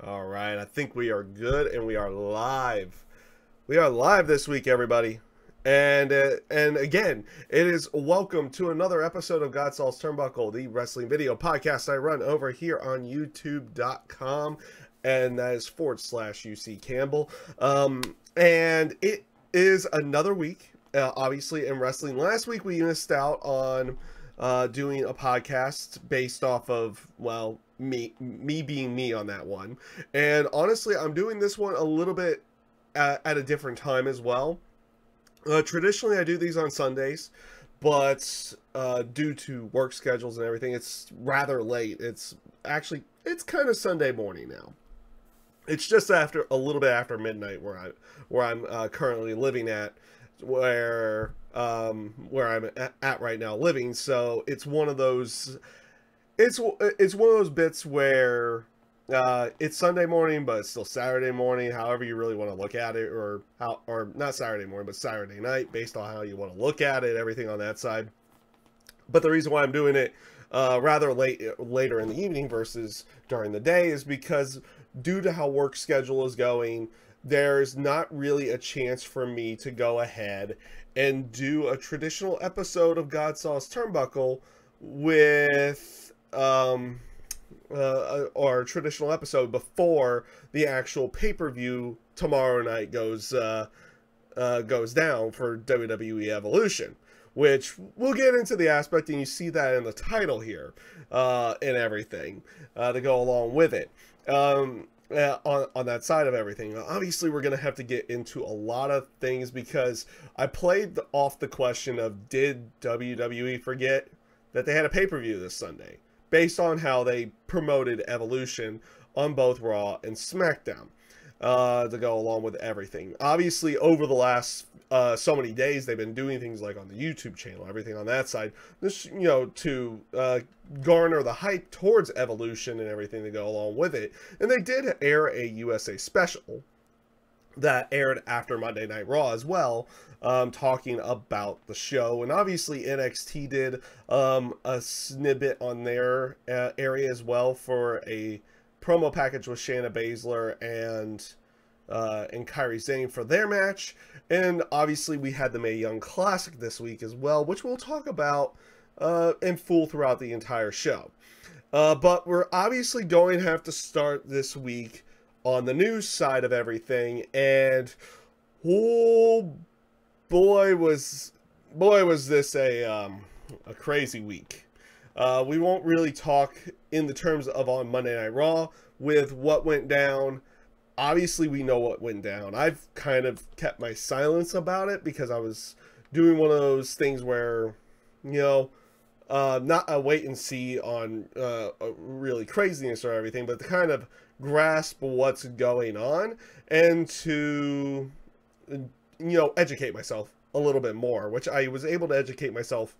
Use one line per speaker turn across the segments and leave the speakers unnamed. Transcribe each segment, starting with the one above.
All right, I think we are good and we are live. We are live this week, everybody. And again, it is welcome to another episode of GodSaw's Turnbuckle, the wrestling video podcast I run over here on YouTube.com, and that is /UC Campbell. And it is another week, obviously, in wrestling. Last week we missed out on doing a podcast based off of, well, me being me on that one. And honestly, I'm doing this one a little bit at a different time as well. Traditionally, I do these on Sundays, but due to work schedules and everything, it's rather late. It's kind of Sunday morning now. It's just after a little bit after midnight where I'm currently living at, where I'm at right now living. So it's one of those. It's one of those bits where it's Sunday morning, but it's still Saturday morning, however you really want to look at it, or not Saturday morning, but Saturday night, based on how you want to look at it, everything on that side. But the reason why I'm doing it rather later in the evening versus during the day is because due to how work schedule is going, there's not really a chance for me to go ahead and do a traditional episode of GodSaw's Turnbuckle with or a traditional episode before the actual pay-per-view tomorrow night goes down for WWE Evolution, which we'll get into the aspect, and you see that in the title here and everything to go along with it. On that side of everything, obviously we're going to have to get into a lot of things because I played off the question of, did WWE forget that they had a pay-per-view this Sunday, based on how they promoted Evolution on both Raw and SmackDown to go along with everything. Obviously, over the last so many days, they've been doing things like on the YouTube channel, everything on that side, this, to garner the hype towards Evolution and everything to go along with it. And they did air a USA special that aired after Monday Night Raw as well, talking about the show. And obviously NXT did a snippet on their area as well for a promo package with Shayna Baszler and Kairi Sane for their match. And obviously we had the Mae Young Classic this week as well, which we'll talk about in full throughout the entire show. But we're obviously going to have to start this week on the news side of everything, and oh boy was this a crazy week. We won't really talk in the terms of on Monday Night Raw with what went down. Obviously we know what went down. I've kind of kept my silence about it because I was doing one of those things where, not a wait and see on really craziness or everything, but to kind of grasp what's going on and to, educate myself a little bit more, which I was able to educate myself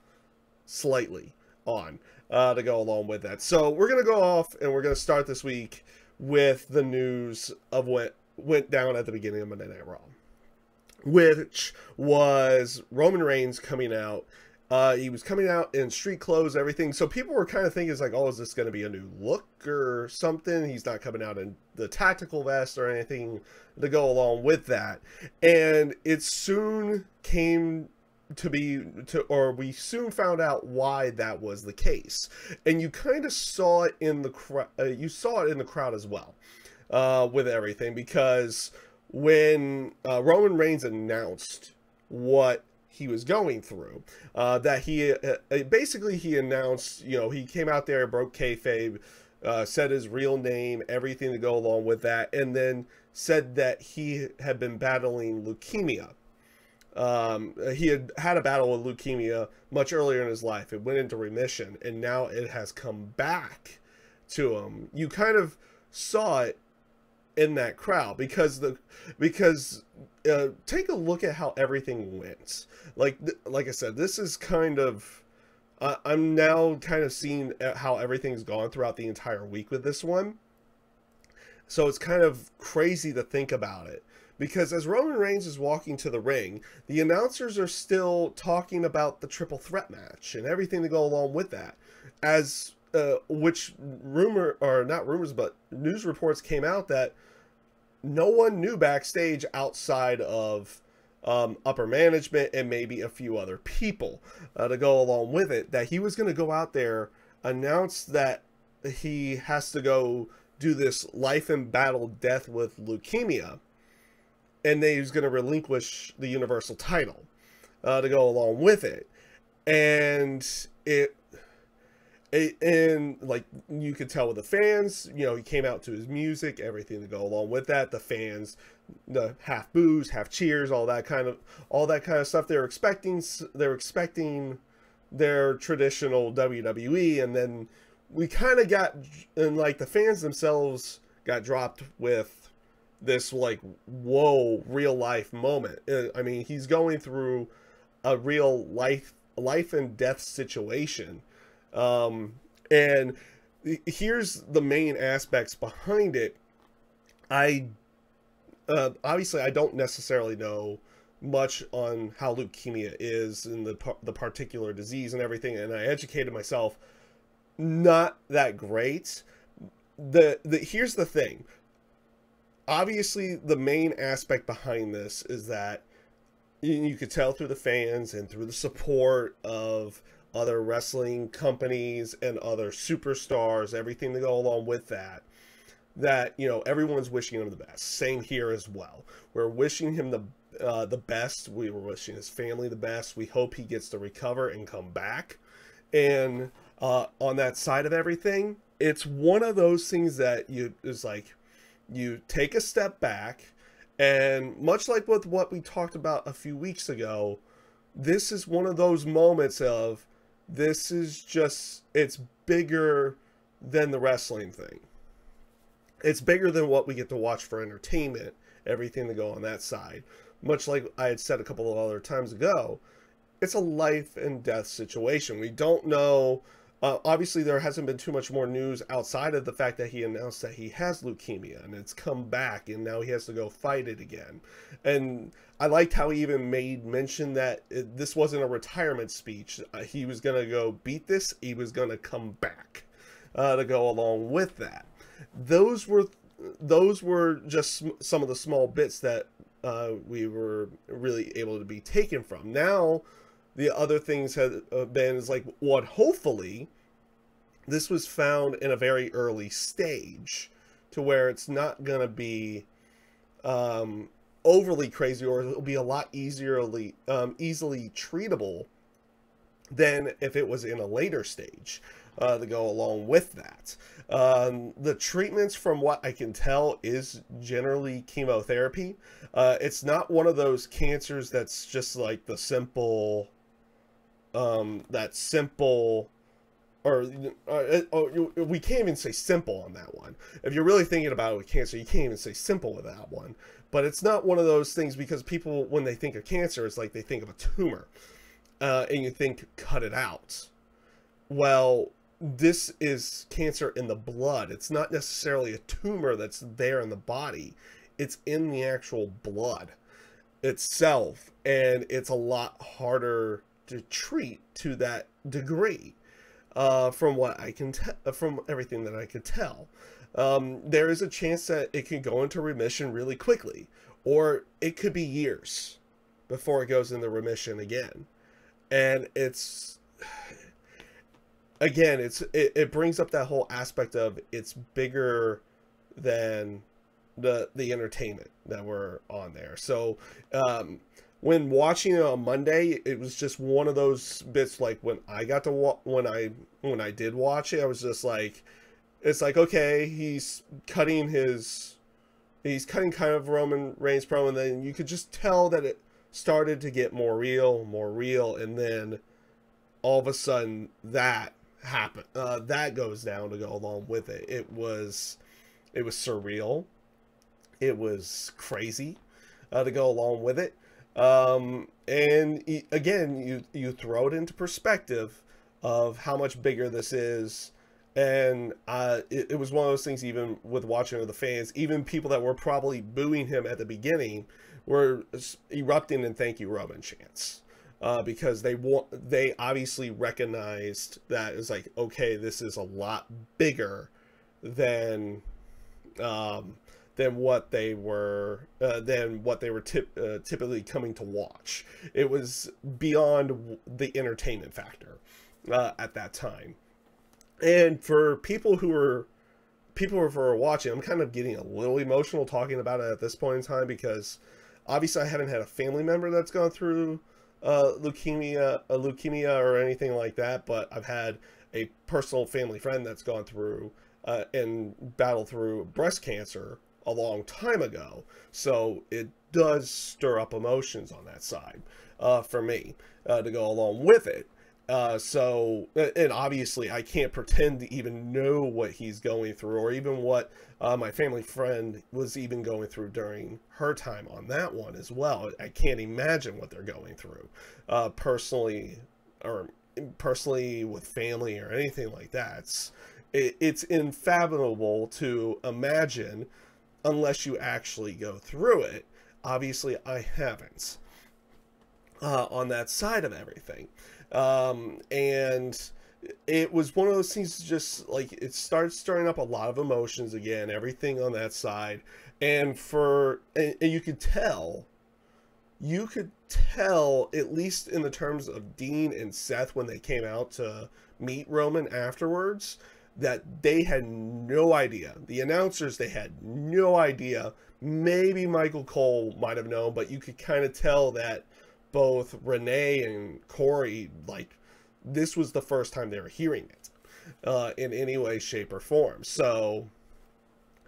slightly on to go along with that. So we're going to go off and we're going to start this week with the news of what went down at the beginning of Monday Night Raw, which was Roman Reigns coming out. He was coming out in street clothes, everything. So people were kind of thinking, it's like, oh, is this going to be a new look or something? He's not coming out in the tactical vest or anything to go along with that. And it soon came to be, or we soon found out why that was the case. And you kind of saw it in the crowd. You saw it in the crowd as well with everything, because when Roman Reigns announced what he was going through, that he basically he announced, he came out there, broke kayfabe, said his real name, everything to go along with that, and then said that he had been battling leukemia. He had a battle with leukemia much earlier in his life. It went into remission, and now it has come back to him. You kind of saw it in that crowd because take a look at how everything went. Like I said, this is kind of I'm now kind of seeing how everything's gone throughout the entire week with this one. So it's kind of crazy to think about it, because as Roman Reigns is walking to the ring, the announcers are still talking about the triple threat match and everything to go along with that, as which rumor, or not rumors, but news reports came out that no one knew backstage outside of upper management and maybe a few other people to go along with it, that he was going to go out there, announce that he has to go do this life and battle death with leukemia, and then he was going to relinquish the Universal title to go along with it. And and like you could tell with the fans, you know, he came out to his music, everything to go along with that. The fans, the half boos, half cheers, all that kind of stuff. They're expecting their traditional WWE, and then we kind of got, and like the fans themselves got dropped with this like, whoa, real life moment. I mean, he's going through a real life and death situation. And here's the main aspects behind it. Obviously I don't necessarily know much on how leukemia is and the particular disease and everything, and I educated myself. Not that great. Here's the thing. Obviously the main aspect behind this is that you could tell through the fans and through the support of other wrestling companies and other superstars, everything to go along with that, you know, everyone's wishing him the best. Same here as well. We're wishing him the best. We were wishing his family the best. We hope he gets to recover and come back. And on that side of everything, it's one of those things that you take a step back, and much like with what we talked about a few weeks ago, this is one of those moments of, this is just, it's bigger than the wrestling thing. It's bigger than what we get to watch for entertainment, everything to go on that side. Much like I had said a couple of other times ago, it's a life and death situation. We don't know. Obviously, there hasn't been too much more news outside of the fact that he announced that he has leukemia and it's come back and now he has to go fight it again. And I liked how he even made mention that this wasn't a retirement speech. He was going to go beat this. He was going to come back to go along with that. Those were just some of the small bits that we were really able to be taken from. Now, the other things have been is like what hopefully this was found in a very early stage to where it's not going to be overly crazy, or it'll be a lot easily treatable than if it was in a later stage to go along with that. The treatments, from what I can tell, is generally chemotherapy. It's not one of those cancers that's just like the simple, we can't even say simple on that one. If you're really thinking about it with cancer, you can't even say simple with that one. But it's not one of those things, because people, when they think of cancer, it's like they think of a tumor, and you think, cut it out. Well, this is cancer in the blood. It's not necessarily a tumor that's there in the body. It's in the actual blood itself, and it's a lot harder to treat to that degree, from what I can from everything that I could tell. There is a chance that it can go into remission really quickly, or it could be years before it goes into remission again. And it's, again, it brings up that whole aspect of, it's bigger than the entertainment that we're on there. So when watching it on Monday, it was just one of those bits, like when I got to when I did watch it, I was just like, it's like, okay, he's cutting kind of Roman Reigns promo, and then you could just tell that it started to get more real, and then all of a sudden that happened. That goes down to go along with it. It was surreal. It was crazy to go along with it. And again, you throw it into perspective of how much bigger this is. And it was one of those things, even with watching with the fans, even people that were probably booing him at the beginning were erupting in thank you Roman chants because they obviously recognized that it's like, okay, this is a lot bigger than what they were typically coming to watch. It was beyond the entertainment factor at that time. And for people who were watching, I'm kind of getting a little emotional talking about it at this point in time, because obviously I haven't had a family member that's gone through leukemia or anything like that, but I've had a personal family friend that's gone through and battled through breast cancer a long time ago. So it does stir up emotions on that side for me to go along with it. And obviously I can't pretend to even know what he's going through, or even what my family friend was even going through during her time on that one as well. I can't imagine what they're going through personally with family or anything like that. It's unfathomable to imagine unless you actually go through it. Obviously I haven't on that side of everything. And it was one of those things, just like, it starts stirring up a lot of emotions again, everything on that side. And you could tell, at least in the terms of Dean and Seth, when they came out to meet Roman afterwards, that they had no idea. The announcers, they had no idea. Maybe Michael Cole might have known, but you could kind of tell that both Renee and Corey, like, this was the first time they were hearing it in any way, shape, or form. So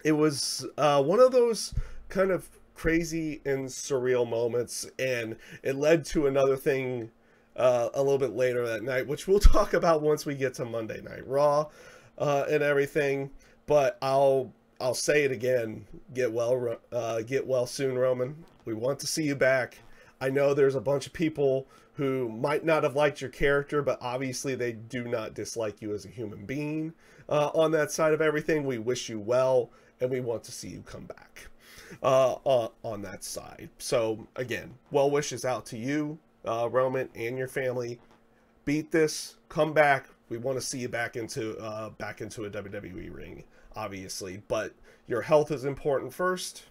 it was one of those kind of crazy and surreal moments, and it led to another thing a little bit later that night, which we'll talk about once we get to Monday Night Raw and everything. But I'll say it again: get well soon, Roman. We want to see you back. I know there's a bunch of people who might not have liked your character, but obviously they do not dislike you as a human being on that side of everything. We wish you well, and we want to see you come back on that side. So again, well wishes out to you, Roman, and your family. Beat this, come back. We want to see you back into a WWE ring, obviously, but your health is important first.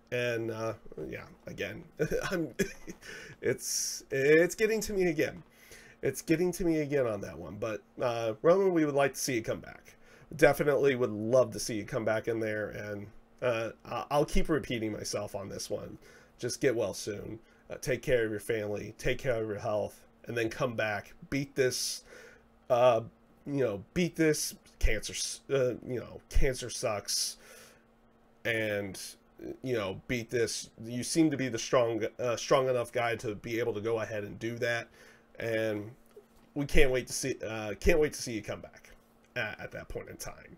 And yeah, again, it's getting to me again. It's getting to me again on that one. But Roman, we would like to see you come back. Definitely would love to see you come back in there. And I'll keep repeating myself on this one. Just get well soon. Take care of your family. Take care of your health. And then come back. Beat this. Beat this. Cancer. Cancer sucks. And beat this. You seem to be the strong enough guy to be able to go ahead and do that, and we can't wait to see you come back at that point in time.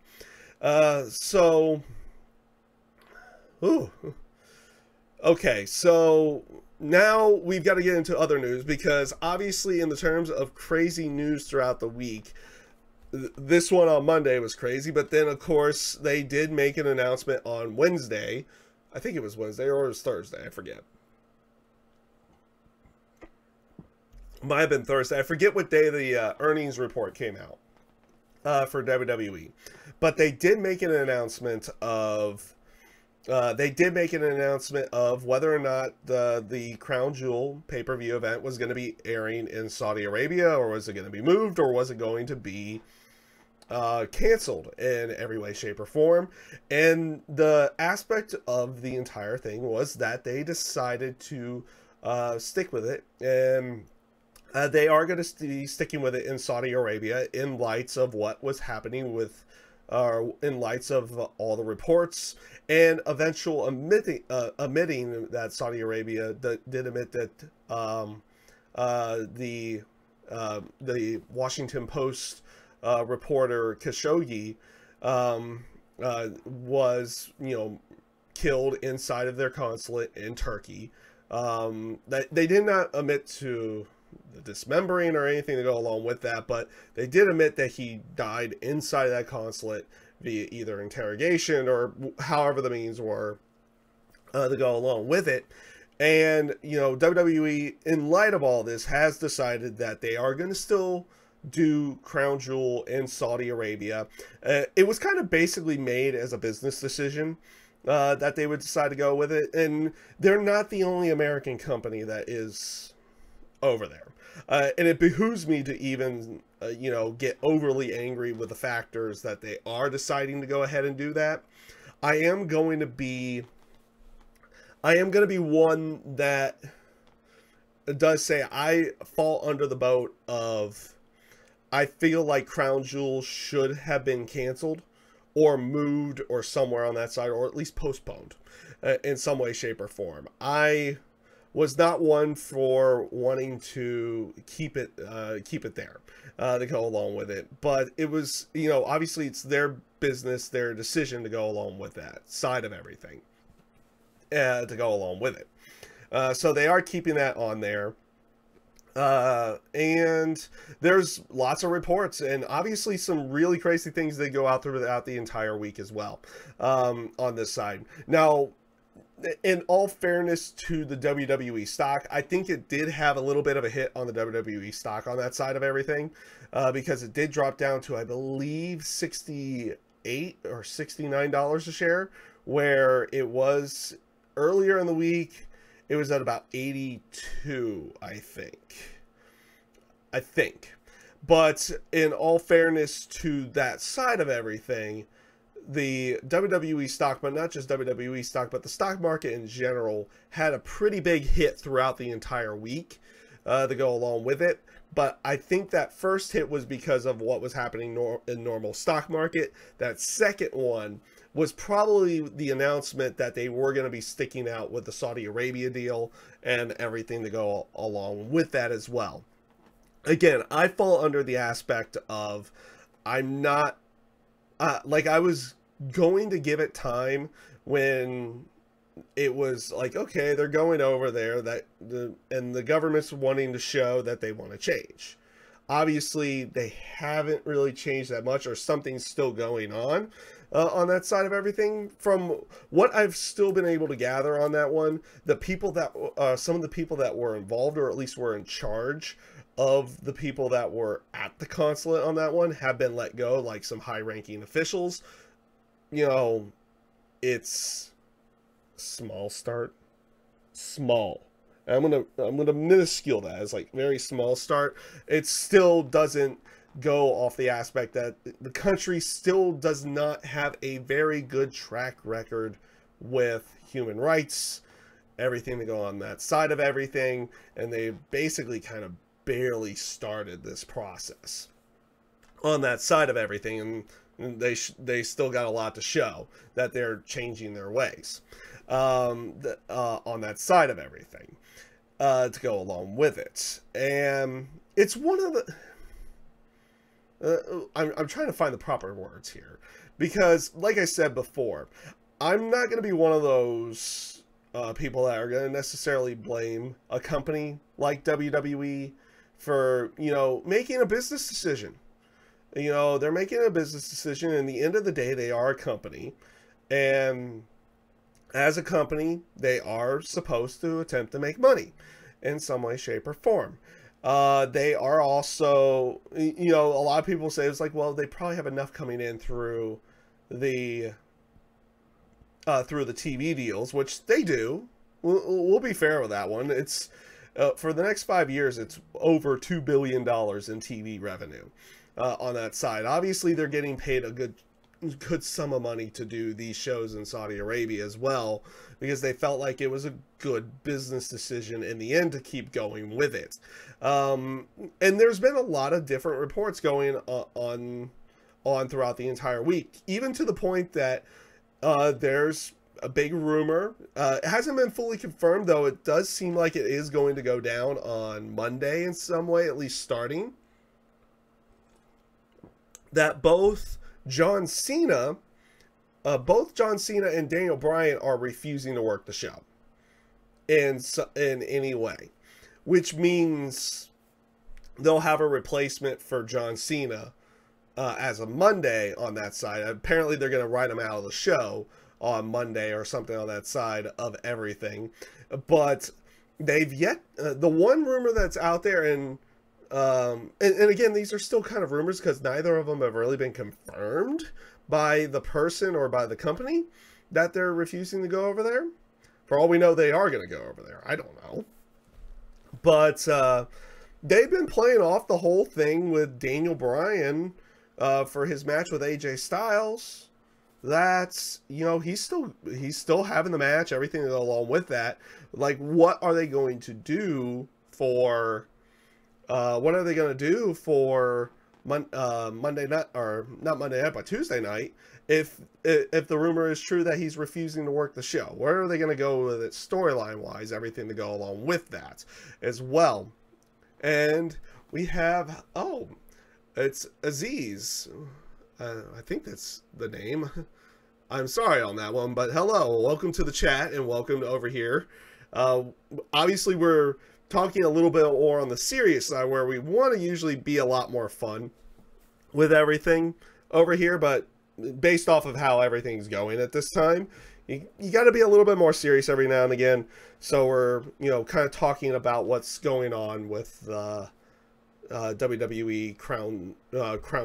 Okay, so now we've got to get into other news, because obviously in the terms of crazy news throughout the week, this one on Monday was crazy, but then of course they did make an announcement on Wednesday. I think it was Wednesday, or it was Thursday. I forget. Might have been Thursday. I forget what day the earnings report came out for WWE. But they did make an announcement of whether or not the Crown Jewel pay-per-view event was going to be airing in Saudi Arabia, or was it going to be moved, or was it going to be canceled in every way, shape, or form. And the aspect of the entire thing was that they decided to stick with it, and they are going to be sticking with it in Saudi Arabia in lights of what was happening with in lights of all the reports and eventual admitting that Saudi Arabia did admit that the Washington Post reporter Khashoggi was killed inside of their consulate in Turkey. That they did not admit to the dismembering or anything to go along with that, but they did admit that he died inside of that consulate via either interrogation or however the means were to go along with it. And, WWE, in light of all this, has decided that they are going to still do Crown Jewel in Saudi Arabia. It was kind of basically made as a business decision that they would decide to go with it. And they're not the only American company that is over there. And it behooves me to even, get overly angry with the factors that they are deciding to go ahead and do that. I am going to be one that does say I fall under the boat of, I feel like Crown Jewel should have been canceled or moved or somewhere on that side, or at least postponed in some way, shape, or form. I was not one for wanting to keep it there to go along with it, but it was, obviously it's their business, their decision to go along with that side of everything, to go along with it. So they are keeping that on there. And there's lots of reports and obviously some really crazy things that go out throughout the entire week as well, on this side. Now, in all fairness to the WWE stock, I think it did have a little bit of a hit on the WWE stock on that side of everything, because it did drop down to, I believe, $68 or $69 a share, where it was earlier in the week. It was at about 82, I think. But in all fairness to that side of everything, the WWE stock, but not just WWE stock, but the stock market in general, had a pretty big hit throughout the entire week to go along with it. But I think that first hit was because of what was happening in normal stock market. That second one was probably the announcement that they were going to be sticking out with the Saudi Arabia deal and everything to go along with that as well. Again, I fall under the aspect of, I'm not, I was going to give it time when it was like, okay, they're going over there, and the government's wanting to show that they want to change. Obviously, they haven't really changed that much, or something's still going on that side of everything. From what I've still been able to gather on that one, the people that, some of the people that were involved, or at least were in charge of the people that were at the consulate on that one, have been let go, like some high-ranking officials. It's small start, small. I'm gonna minuscule that as like very small start. It still doesn't go off the aspect that the country still does not have a very good track record with human rights, everything to go on that side of everything, and they basically kind of barely started this process on that side of everything, and they still got a lot to show that they're changing their ways on that side of everything to go along with it. And it's one of the I'm trying to find the proper words here, because like I said before, I'm not going to be one of those people that are going to necessarily blame a company like WWE for, making a business decision. They're making a business decision, and at the end of the day, they are a company. And as a company, they are supposed to attempt to make money in some way, shape, or form. They are also, a lot of people say it's like, well, they probably have enough coming in through the TV deals, which they do. We'll be fair with that one. It's for the next 5 years, it's over $2 billion in TV revenue on that side. Obviously, they're getting paid a good sum of money to do these shows in Saudi Arabia as well, because they felt like it was a good business decision in the end to keep going with it. And there's been a lot of different reports going on throughout the entire week, even to the point that there's a big rumor. It hasn't been fully confirmed, though. It does seem like it is going to go down on Monday in some way, at least starting, that both John Cena and Daniel Bryan are refusing to work the show in any way, which means they'll have a replacement for John Cena as of Monday on that side. Apparently, they're going to write him out of the show on Monday or something on that side of everything. But they've yet the one rumor that's out there, and again, these are still kind of rumors because neither of them have really been confirmed by the person or by the company that they're refusing to go over there. For all we know, they are going to go over there. I don't know. But they've been playing off the whole thing with Daniel Bryan for his match with AJ Styles. That's, you know, he's still having the match, everything along with that. Like, what are they going to do for Monday night, or not Monday night, but Tuesday night, if the rumor is true that he's refusing to work the show? Where are they going to go with it storyline wise, everything to go along with that as well? And we have, it's Aziz. I think that's the name. I'm sorry on that one, but hello, welcome to the chat and welcome over here. Obviously, we're talking a little bit more on the serious side, where we want to usually be a lot more fun with everything over here, but based off of how everything's going at this time, you got to be a little bit more serious every now and again. So we're, you know, kind of talking about what's going on with the WWE Crown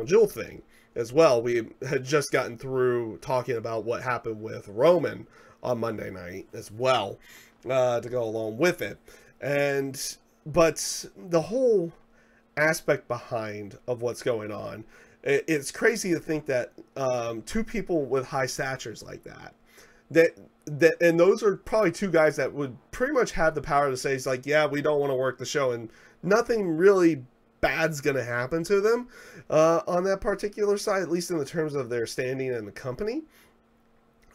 Jewel thing as well. We had just gotten through talking about what happened with Roman on Monday night as well, to go along with it. But the whole aspect behind of what's going on, it's crazy to think that two people with high statures like that, and those are probably two guys that would pretty much have the power to say, it's like, yeah, we don't want to work the show, and nothing really bad's going to happen to them on that particular side, at least in the terms of their standing in the company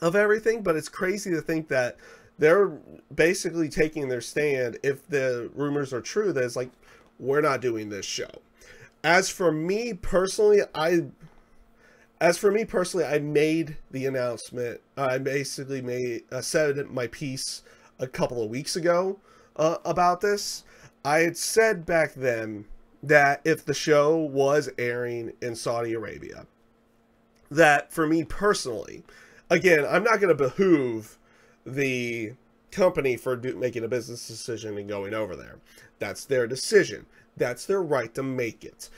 of everything. But it's crazy to think that they're basically taking their stand, if the rumors are true, that it's like, we're not doing this show. As for me personally, I made the announcement. I basically said my piece a couple of weeks ago about this. I had said back then that if the show was airing in Saudi Arabia, that for me personally, again, I'm not going to behoove the company for making a business decision and going over there. That's their decision. That's their right to make it.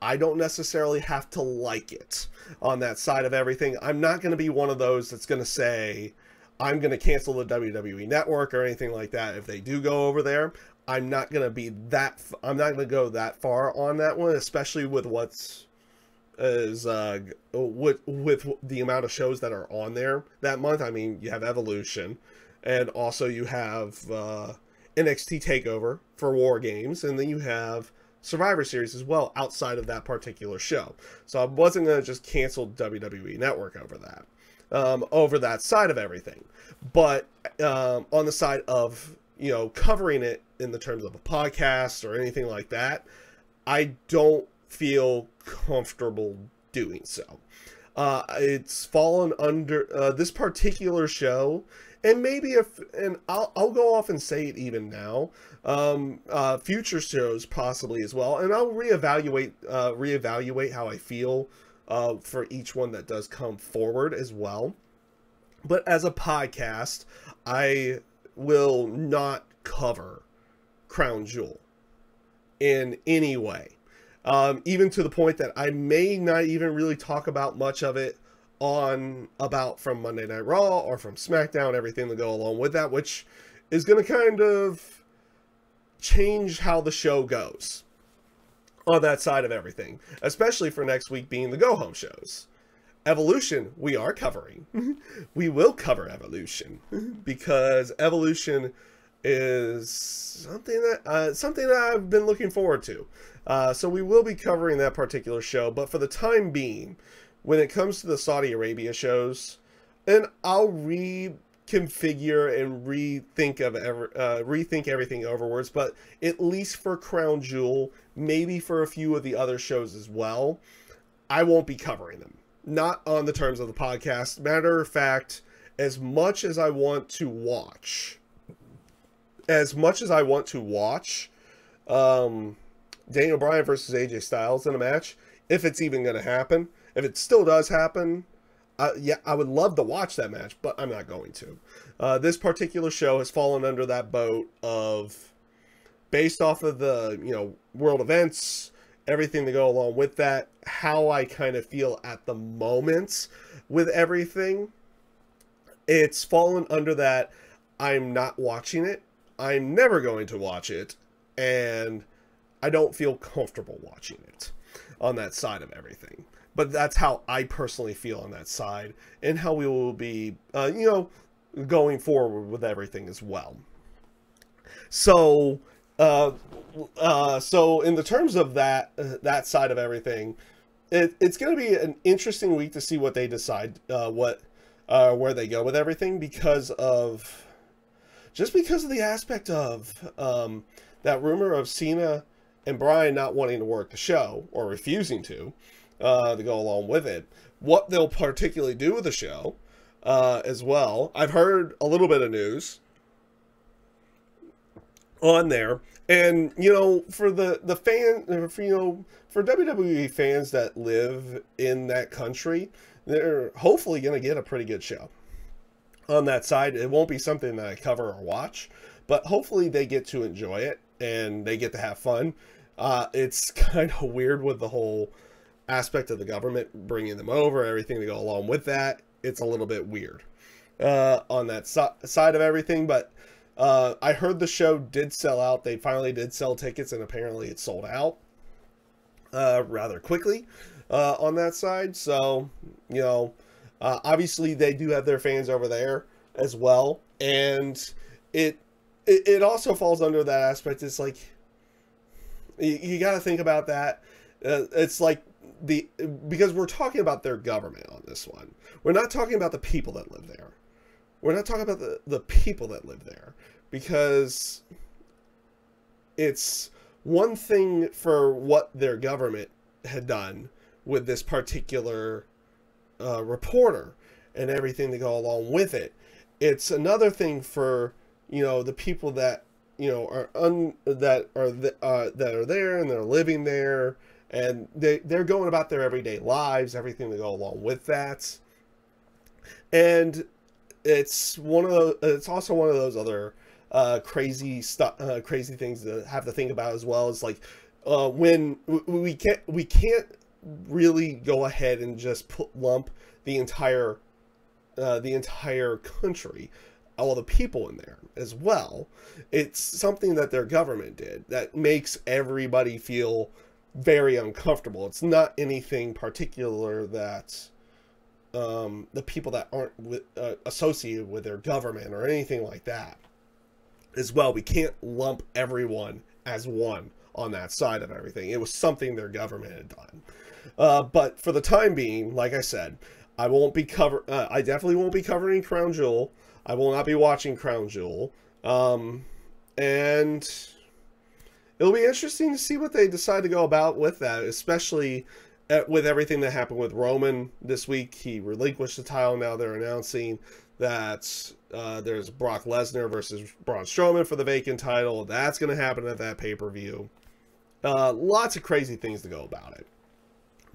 I don't necessarily have to like it on that side of everything. I'm not going to be one of those that's going to say, I'm going to cancel the WWE network or anything like that if they do go over there. I'm not going to go that far on that one, especially with with the amount of shows that are on there that month. I mean, you have Evolution, and also you have NXT TakeOver for War Games, and then you have Survivor Series as well outside of that particular show. So I wasn't going to just cancel WWE Network over that side of everything. But on the side of, you know, covering it in the terms of a podcast or anything like that, I don't feel comfortable doing so. It's fallen under this particular show, and maybe I'll go off and say it even now, future shows possibly as well, and I'll reevaluate how I feel for each one that does come forward as well. But as a podcast, I will not cover Crown Jewel in any way. Even to the point that I may not even really talk about much of it from Monday Night Raw or from SmackDown, everything to go along with that, which is going to kind of change how the show goes on that side of everything, especially for next week being the go-home shows. Evolution, we are covering. We will cover Evolution because Evolution is something that I've been looking forward to. So we will be covering that particular show, but for the time being, when it comes to the Saudi Arabia shows, and I'll reconfigure and rethink everything overwards, but at least for Crown Jewel, maybe for a few of the other shows as well, I won't be covering them. Not on the terms of the podcast. Matter of fact, as much as I want to watch Daniel Bryan versus AJ Styles in a match, if it's even going to happen, if it still does happen, yeah, I would love to watch that match, but I'm not going to. This particular show has fallen under that boat of, based off of the, world events, everything to go along with that, how I kind of feel at the moment with everything. It's fallen under that I'm not watching it. I'm never going to watch it, and I don't feel comfortable watching it on that side of everything. But that's how I personally feel on that side, and how we will be, going forward with everything as well. So, so in the terms of that side of everything, it's going to be an interesting week to see what they decide, where they go with everything, because of the aspect of that rumor of Cena and Bryan not wanting to work the show, or refusing to go along with it. What they'll particularly do with the show as well. I've heard a little bit of news on there, and for the fan, for WWE fans that live in that country, they're hopefully going to get a pretty good show on that side. It won't be something that I cover or watch, but hopefully they get to enjoy it and they get to have fun. It's kind of weird with the whole aspect of the government bringing them over, everything to go along with that. It's a little bit weird on that side of everything, but I heard the show did sell out. They finally did sell tickets, and apparently it sold out rather quickly on that side. So, obviously they do have their fans over there as well, and it also falls under that aspect. It's like, you got to think about that. It's like, because we're talking about their government on this one. We're not talking about the people that live there. We're not talking about the people that live there, because it's one thing for what their government had done with this particular reporter and everything to go along with it. It's another thing for the people that are that are there, and they're living there, and they're going about their everyday lives, everything to go along with that. And it's also one of those other crazy things to have to think about as well. It's like when we can't really go ahead and just lump the entire country, all the people in there as well. It's something that their government did that makes everybody feel very uncomfortable. It's not anything particular that the people that aren't associated with their government or anything like that as well. We can't lump everyone as one on that side of everything. It was something their government had done. But for the time being, like I said, I definitely won't be covering Crown Jewel. I will not be watching Crown Jewel. And it'll be interesting to see what they decide to go about with that, especially with everything that happened with Roman this week. He relinquished the title. Now they're announcing that there's Brock Lesnar versus Braun Strowman for the vacant title. That's going to happen at that pay-per-view. Lots of crazy things to go about it.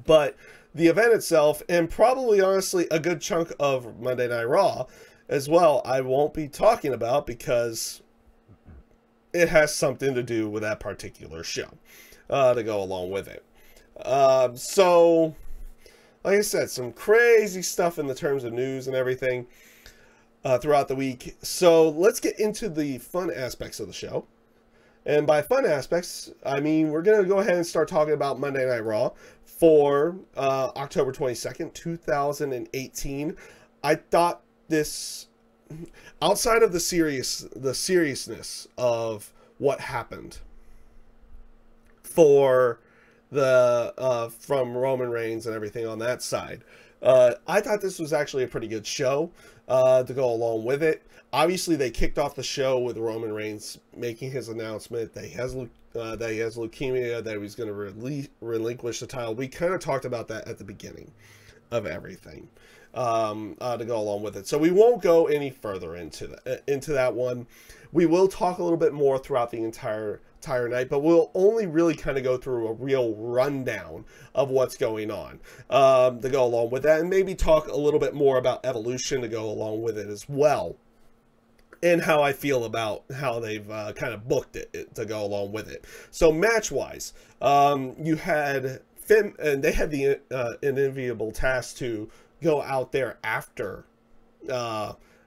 But the event itself, and probably honestly a good chunk of Monday Night Raw as well, I won't be talking about, because it has something to do with that particular show to go along with it. So, like I said, some crazy stuff in the terms of news and everything throughout the week. So let's get into the fun aspects of the show. And by fun aspects, I mean we're going to go ahead and start talking about Monday Night Raw for October 22nd, 2018. I thought this, outside of the seriousness of what happened for the from Roman Reigns and everything on that side, I thought this was actually a pretty good show to go along with it. Obviously, they kicked off the show with Roman Reigns making his announcement that he has leukemia, that he was going to relinquish the title. We kind of talked about that at the beginning of everything. to go along with it. So we won't go any further into that one. We will talk a little bit more throughout the entire night, but we'll only really kind of go through a real rundown of what's going on to go along with that, and maybe talk a little bit more about Evolution to go along with it as well, and how I feel about how they've kind of booked it to go along with it. So match-wise, you had Finn, and they had the unenviable task to go out there after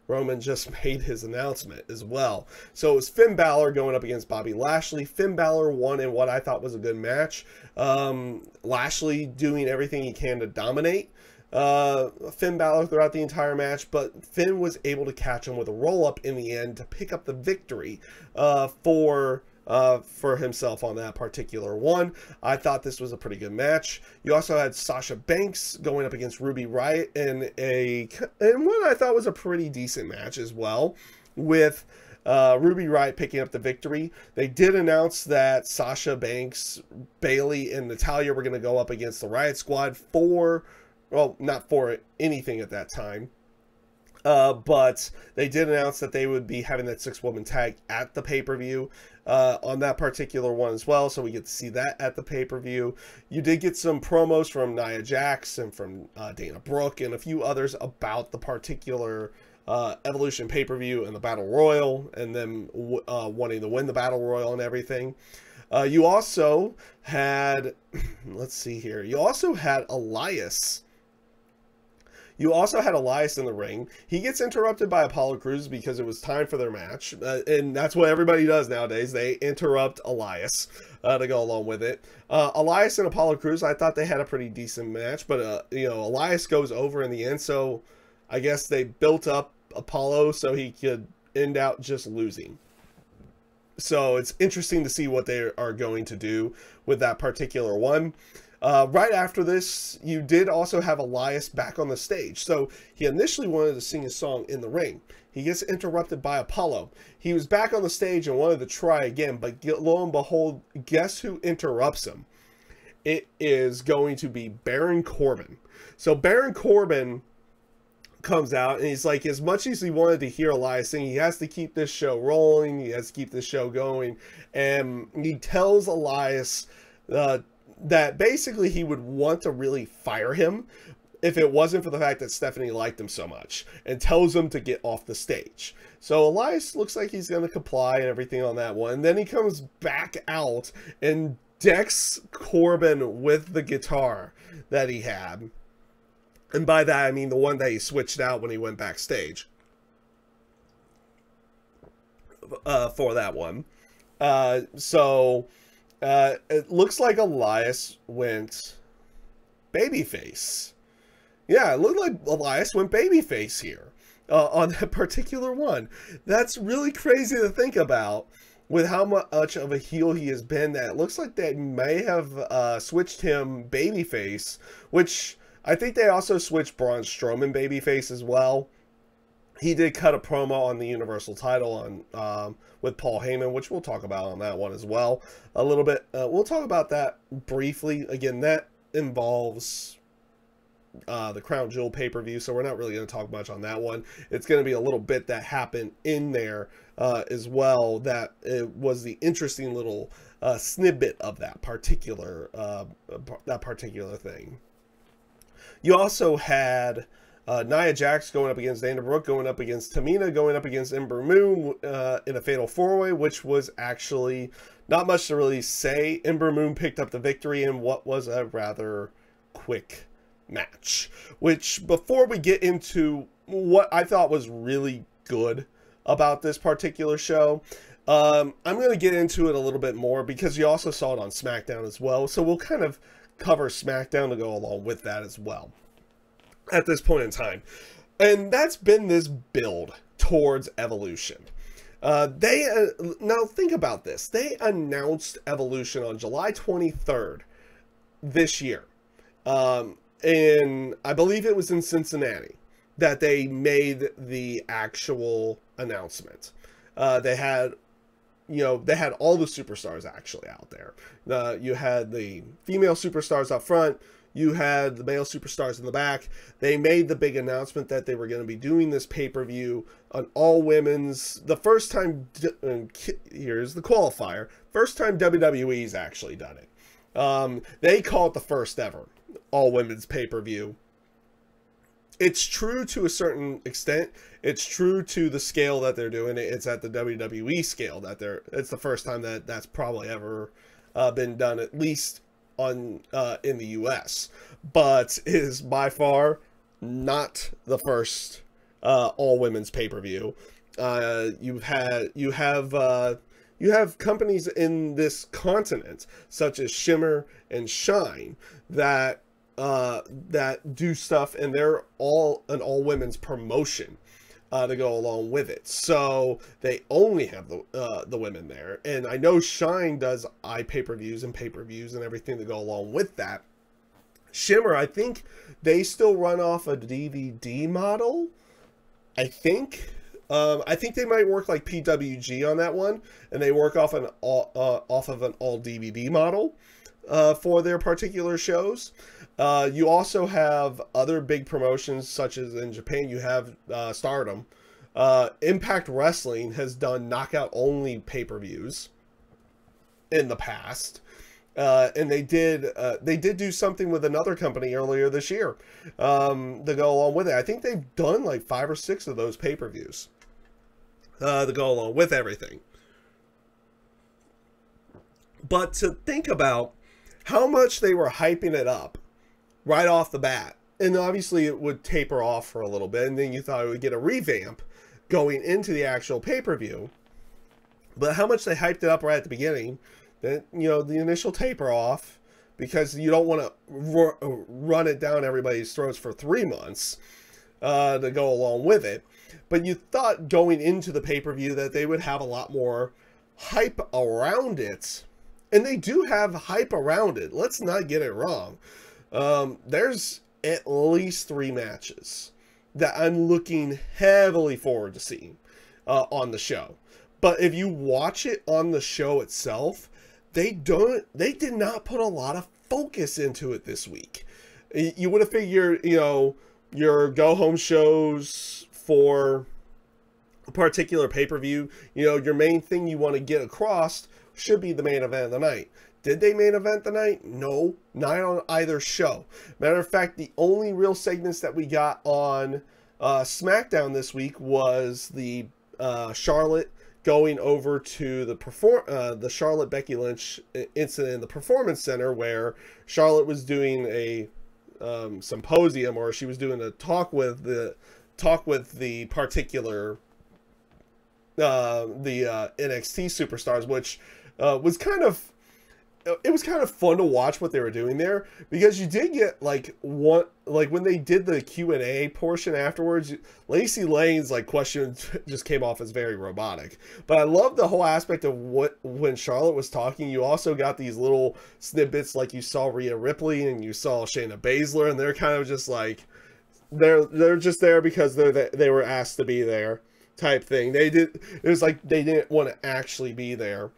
Roman just made his announcement as well. So it was Finn Balor going up against Bobby Lashley. Finn Balor won in what I thought was a good match. Lashley doing everything he can to dominate Finn Balor throughout the entire match, but Finn was able to catch him with a roll-up in the end to pick up the victory for himself on that particular one. I thought this was a pretty good match. You also had Sasha Banks going up against Ruby Riott in what I thought was a pretty decent match as well, with Ruby Riott picking up the victory. They did announce that Sasha Banks, Bayley, and Natalya were going to go up against the Riott Squad well, not for anything at that time. But they did announce that they would be having that 6-woman tag at the pay-per-view on that particular one as well, so we get to see that at the pay-per-view. You did get some promos from Nia Jax and from Dana Brooke and a few others about the particular Evolution pay-per-view and the Battle Royal, and them wanting to win the Battle Royal and everything. You also had, let's see here, you also had Elias. You also had Elias in the ring. He gets interrupted by Apollo Crews because it was time for their match. And that's what everybody does nowadays. They interrupt Elias to go along with it. Elias and Apollo Crews, I thought they had a pretty decent match. But, Elias goes over in the end. So I guess they built up Apollo so he could end out just losing. So it's interesting to see what they are going to do with that particular one. Right after this, you did also have Elias back on the stage. So he initially wanted to sing his song in the ring. He gets interrupted by Apollo. He was back on the stage and wanted to try again, but lo and behold, guess who interrupts him? It is going to be Baron Corbin. So Baron Corbin comes out and he's like, as much as he wanted to hear Elias sing, he has to keep this show rolling. He has to keep this show going. And he tells Elias that basically he would want to really fire him if it wasn't for the fact that Stephanie liked him so much, and tells him to get off the stage. So Elias looks like he's going to comply and everything on that one. Then he comes back out and decks Corbin with the guitar that he had. And by that, I mean the one that he switched out when he went backstage for that one. It looks like Elias went babyface. Yeah, it looked like Elias went babyface here on that particular one. That's really crazy to think about with how much of a heel he has been, that it looks like they may have switched him babyface, which I think they also switched Braun Strowman babyface as well. He did cut a promo on the Universal title on with Paul Heyman, which we'll talk about on that one as well a little bit. We'll talk about that briefly. Again, that involves the Crown Jewel pay-per-view, so we're not really going to talk much on that one. It's going to be a little bit that happened in there as well. That it was the interesting little snippet of that particular thing. You also had Nia Jax going up against Dana Brooke, going up against Tamina, going up against Ember Moon in a fatal 4-way, which was actually not much to really say. Ember Moon picked up the victory in what was a rather quick match. Which, before we get into what I thought was really good about this particular show, I'm going to get into it a little bit more because you also saw it on SmackDown as well. So we'll kind of cover SmackDown to go along with that as well at this point in time. And that's been this build towards Evolution. Now think about this. They announced Evolution on July 23rd this year. And I believe it was in Cincinnati that they made the actual announcement. They had all the superstars actually out there. You had the female superstars up front. you had the male superstars in the back. They made the big announcement that they were going to be doing this pay-per-view on all women's. The first time, here's the qualifier, first time WWE's actually done it. They call it the first ever all women's pay-per-view. It's true to a certain extent. It's true to the scale that they're doing it. It's at the WWE scale that it's the first time that that's probably ever been done, at least on in the US, but is by far not the first all women's pay-per-view. You have companies in this continent such as Shimmer and Shine that do stuff, and they're all an all women's promotion to go along with it. So they only have the women there. And I know Shine does pay-per-views and pay-per-views and everything to go along with that. Shimmer, I think they still run off a DVD model. I think they might work like PWG on that one, and they work off of an all DVD model for their particular shows. You also have other big promotions, such as in Japan, you have Stardom. Impact Wrestling has done knockout only pay-per-views in the past. And they did do something with another company earlier this year to go along with it. I think they've done like 5 or 6 of those pay-per-views to go along with everything. But to think about how much they were hyping it up right off the bat, and obviously it would taper off for a little bit, and then you thought it would get a revamp going into the actual pay-per-view, but how much they hyped it up right at the beginning, that, you know, the initial taper off, because you don't want to run it down everybody's throats for 3 months to go along with it. But you thought going into the pay-per-view that they would have a lot more hype around it, and they do have hype around it. Let's not get it wrong. There's at least 3 matches that I'm looking heavily forward to seeing on the show. But if you watch it on the show itself, they did not put a lot of focus into it this week. You would have figured, you know, your go-home shows for a particular pay-per-view, you know, your main thing you want to get across should be the main event of the night. Did they main event the night? No, not on either show. Matter of fact, the only real segments that we got on SmackDown this week was the Charlotte going over to the Charlotte Becky Lynch incident in the Performance Center, where Charlotte was doing a symposium, or she was doing a talk with the particular the NXT superstars, which was kind of fun to watch what they were doing there, because you did get like when they did the Q&A portion afterwards, Lacey Lane's like question just came off as very robotic. But I love the whole aspect of when Charlotte was talking, you also got these little snippets, like you saw Rhea Ripley and you saw Shayna Baszler, and they're kind of just like they're just there because they were asked to be there type thing. It was like they didn't want to actually be there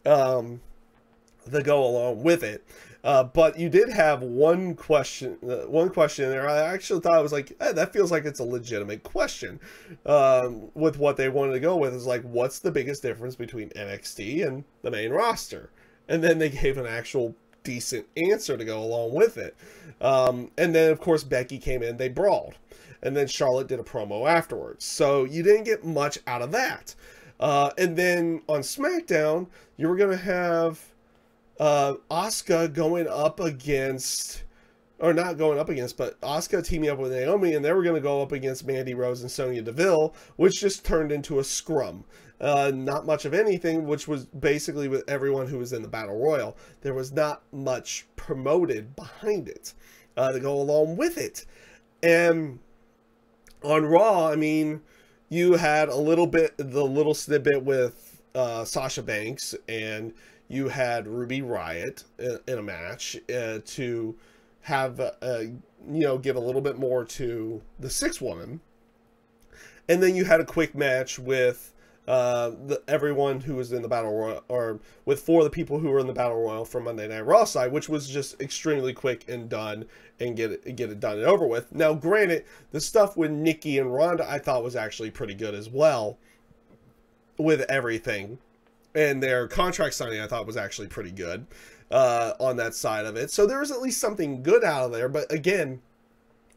to go along with it. But you did have one question there. I actually thought it was like, that feels like it's a legitimate question with what they wanted to go with. Is like, what's the biggest difference between NXT and the main roster? And then they gave an actual decent answer to go along with it. And then, of course, Becky came in, they brawled. And then Charlotte did a promo afterwards. So you didn't get much out of that. And then on SmackDown, you were going to have Asuka going up against, or not going up against, but Asuka teaming up with Naomi, and they were going to go up against Mandy Rose and Sonya Deville, which just turned into a scrum. Not much of anything, which was basically with everyone who was in the Battle Royal. There was not much promoted behind it to go along with it. And on Raw, I mean, you had the little snippet with Sasha Banks, and you had Ruby Riott in a match to have, give a little bit more to the 6th woman. And then you had a quick match with everyone who was in the Battle Royal, or with 4 of the people who were in the Battle Royal from Monday Night Raw side, which was just extremely quick and done, and get it done and over with. Now, granted, the stuff with Nikki and Ronda I thought was actually pretty good as well, with everything, and their contract signing I thought was actually pretty good on that side of it. So there was at least something good out of there. But again,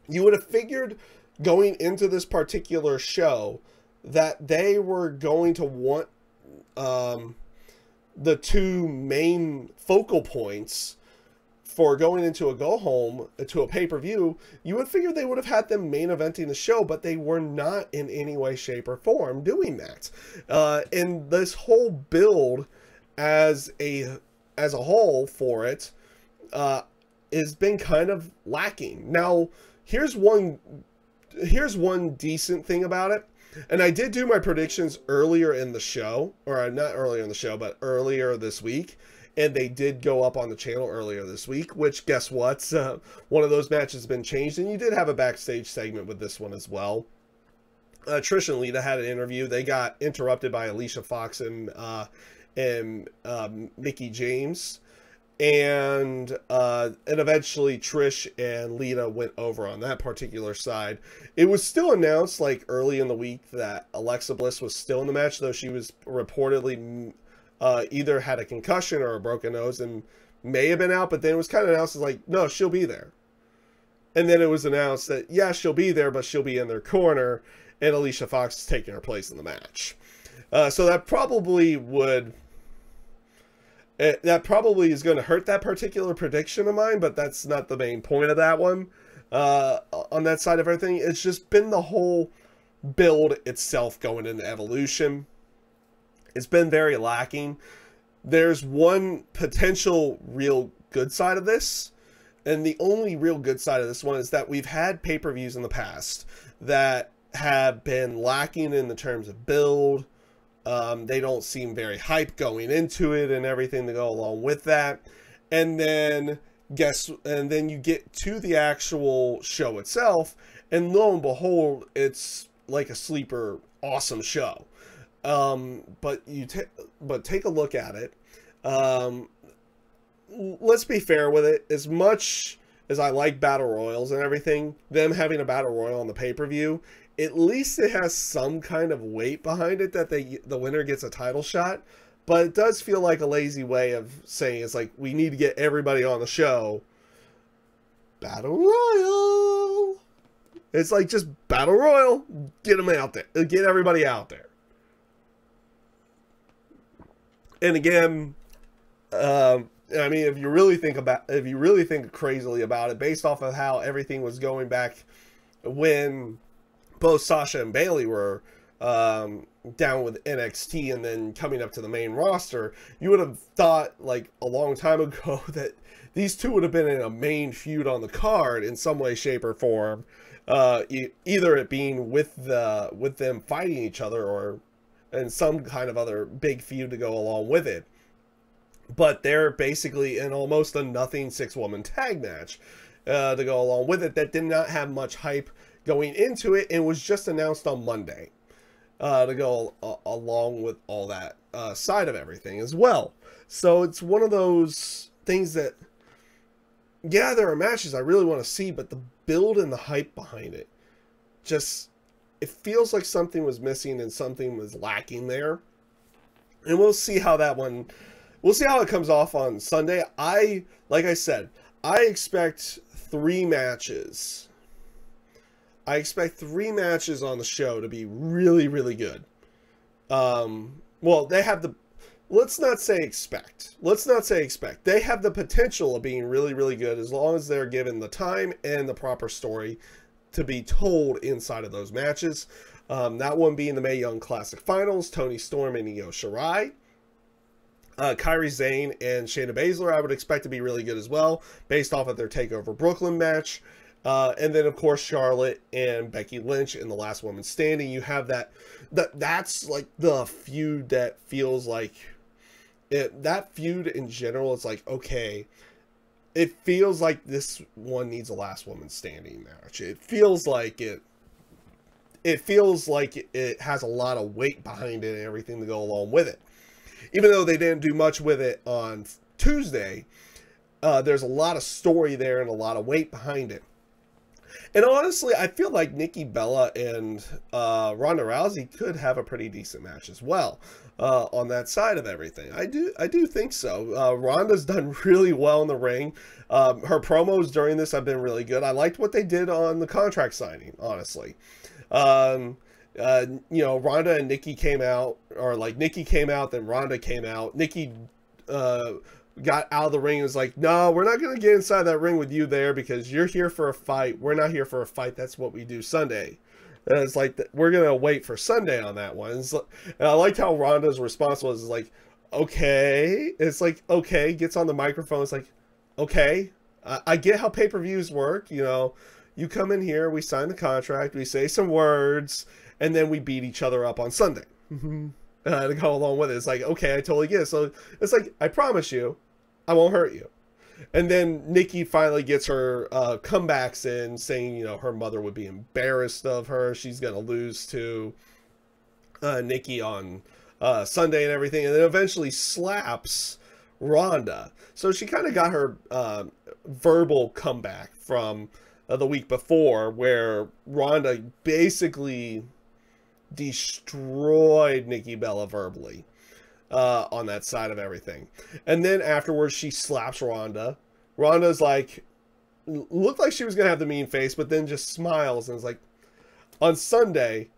you would have figured going into this particular show that they were going to want the 2 main focal points for going into a go-home to a pay-per-view. You would figure they would have had them main eventing the show, but they were not in any way, shape, or form doing that. And this whole build as a whole for it has been kind of lacking. Now, here's one decent thing about it. And I did do my predictions earlier in the show, or not earlier in the show, but earlier this week. And they did go up on the channel earlier this week, which, guess what? One of those matches has been changed. And you did have a backstage segment with this one as well. Trish and Lita had an interview. They got interrupted by Alicia Fox and Mickie James. And eventually Trish and Lita went over on that particular side. It was still announced like early in the week that Alexa Bliss was still in the match, though she was reportedly either had a concussion or a broken nose and may have been out, but then it was kind of announced as like, no, she'll be there. And then it was announced that, yeah, she'll be there, but she'll be in their corner, and Alicia Fox is taking her place in the match. So that probably would... that probably is going to hurt that particular prediction of mine, but that's not the main point of that one. On that side of everything, it's just been the whole build itself going into Evolution. It's been very lacking. There's one potential real good side of this, and the only real good side of this one is that we've had pay-per-views in the past that have been lacking in the terms of build. They don't seem very hyped going into it and everything to go along with that. And then you get to the actual show itself, and lo and behold, it's like a sleeper awesome show. But take a look at it. Let's be fair with it. As much as I like battle royals and everything, them having a battle royal on the pay-per-view, at least it has some kind of weight behind it that the winner gets a title shot. But it does feel like a lazy way of saying it's like, we need to get everybody on the show. Battle royal. It's like, just battle royal. Get them out there. Get everybody out there. And again, I mean, if you really think crazily about it, based off of how everything was going back when both Sasha and Bayley were down with NXT and then coming up to the main roster, you would have thought like a long time ago that these two would have been in a main feud on the card in some way, shape, or form. Either it being with them fighting each other, or and some kind of other big feud to go along with it. But they're basically in almost a nothing 6-woman tag match to go along with it that did not have much hype going into it, and was just announced on Monday to go along with all that side of everything as well. So it's one of those things that, yeah, there are matches I really want to see, but the build and the hype behind it, just, it feels like something was missing and something was lacking there. And we'll see how that one, we'll see how it comes off on Sunday. Like I said, I expect 3 matches. I expect 3 matches on the show to be really, really good. Well, they have the, let's not say expect. They have the potential of being really, really good as long as they're given the time and the proper story to be told inside of those matches. That one being the Mae Young Classic Finals, Toni Storm and Io Shirai. Kairi Sane and Shayna Baszler I would expect to be really good as well, based off of their TakeOver Brooklyn match. And then, of course, Charlotte and Becky Lynch in the Last Woman Standing. You have that's like the feud that feels like it. That feud in general, it's like, okay, it feels like this one needs a Last Woman Standing match. It feels like it it feels like it has a lot of weight behind it and everything to go along with it. Even though they didn't do much with it on Tuesday, there's a lot of story there and a lot of weight behind it. And honestly, I feel like Nikki Bella and Ronda Rousey could have a pretty decent match as well on that side of everything. I do think so. Ronda's done really well in the ring. Her promos during this have been really good. I liked what they did on the contract signing, honestly. You know, Ronda and Nikki came out, or like Nikki came out, then Ronda came out. Nikki got out of the ring and was like, no, we're not going to get inside that ring with you there because you're here for a fight. We're not here for a fight. That's what we do Sunday. And it's like, we're going to wait for Sunday on that one. And I liked how Ronda's response was like, okay. It's like, okay, gets on the microphone. It's like, okay, I get how pay-per-views work. You know, you come in here, we sign the contract, we say some words, and then we beat each other up on Sunday. To go along with it. It's like, okay, I totally get it. So it's like, I promise you, I won't hurt you. And then Nikki finally gets her comebacks in, saying, you know, her mother would be embarrassed of her. She's going to lose to Nikki on Sunday and everything. And then eventually slaps Ronda. So she kind of got her verbal comeback from the week before, where Ronda basically destroyed Nikki Bella verbally on that side of everything. And then afterwards she slaps Ronda. Ronda's like, looked like she was gonna have the mean face, but then just smiles and is like, on Sunday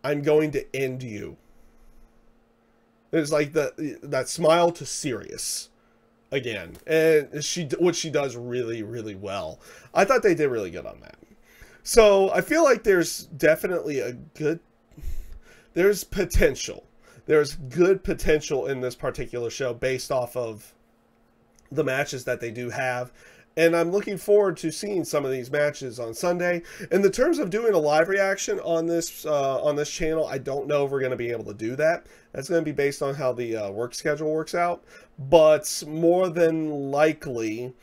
I'm going to end you. It's like that smile to serious again, and what she does really, really well. I thought they did really good on that. So I feel like there's definitely there's potential. There's good potential in this particular show based off of the matches that they do have. And I'm looking forward to seeing some of these matches on Sunday. In the terms of doing a live reaction on this channel, I don't know if we're going to be able to do that. That's going to be based on how the work schedule works out. But more than likely,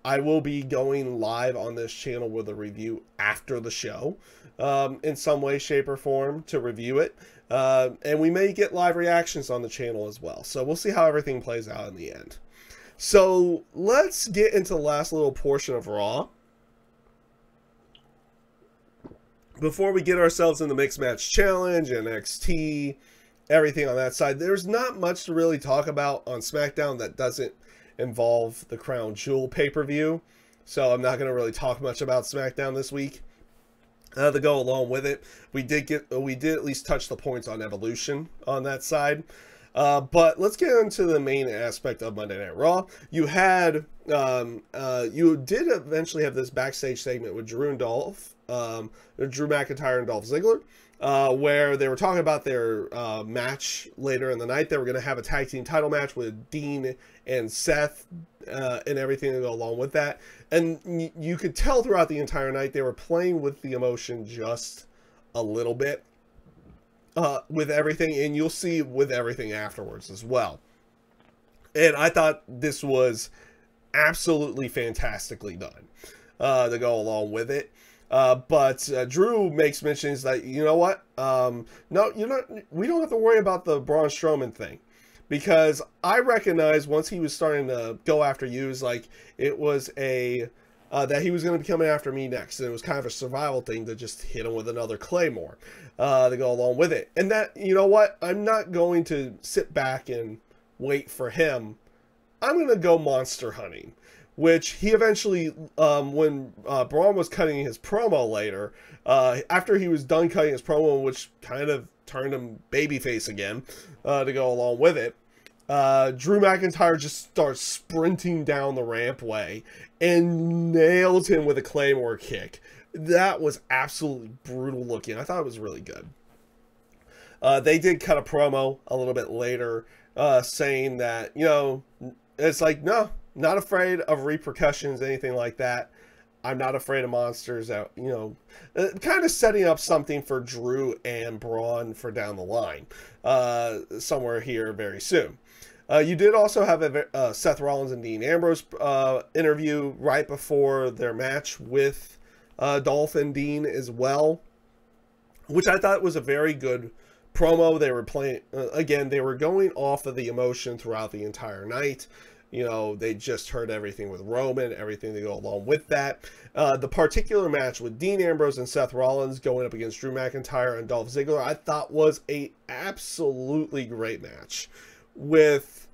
I will be going live on this channel with a review after the show. In some way, shape, or form to review it. And we may get live reactions on the channel as well. So we'll see how everything plays out in the end. So let's get into the last little portion of Raw. Before we get ourselves in the Mixed Match Challenge, NXT, everything on that side, there's not much to really talk about on SmackDown that doesn't involve the Crown Jewel pay-per-view. So I'm not going to really talk much about SmackDown this week. To go along with it, we did at least touch the points on Evolution on that side. But let's get into the main aspect of Monday Night Raw. You had, you did eventually have this backstage segment with Drew McIntyre and Dolph Ziggler, where they were talking about their match later in the night. They were going to have a tag team title match with Dean and Seth, and everything to go along with that. And you could tell throughout the entire night they were playing with the emotion just a little bit with everything, and you'll see with everything afterwards as well. And I thought this was absolutely fantastically done to go along with it. But Drew makes mentions that, you know what, no, we don't have to worry about the Braun Strowman thing. Because I recognize once he was starting to go after you, it was like it was that he was going to be coming after me next. And it was kind of a survival thing to just hit him with another Claymore to go along with it. And that, you know what, I'm not going to sit back and wait for him. I'm going to go monster hunting. Which he eventually, when Braun was cutting his promo later, after he was done cutting his promo, which kind of turned him babyface again to go along with it, Drew McIntyre just starts sprinting down the rampway and nails him with a Claymore kick. That was absolutely brutal looking. I thought it was really good. They did cut a promo a little bit later saying that, you know, it's like, no, not afraid of repercussions, anything like that. I'm not afraid of monsters. That, you know, kind of setting up something for Drew and Braun for down the line, somewhere here very soon. You did also have a Seth Rollins and Dean Ambrose interview right before their match with Dolph and Dean as well. which I thought was a very good promo. They were playing, again, they were going off of the emotion throughout the entire night. You know, they just heard everything with Roman, everything that go along with that. The particular match with Dean Ambrose and Seth Rollins going up against Drew McIntyre and Dolph Ziggler, I thought was a absolutely great match, with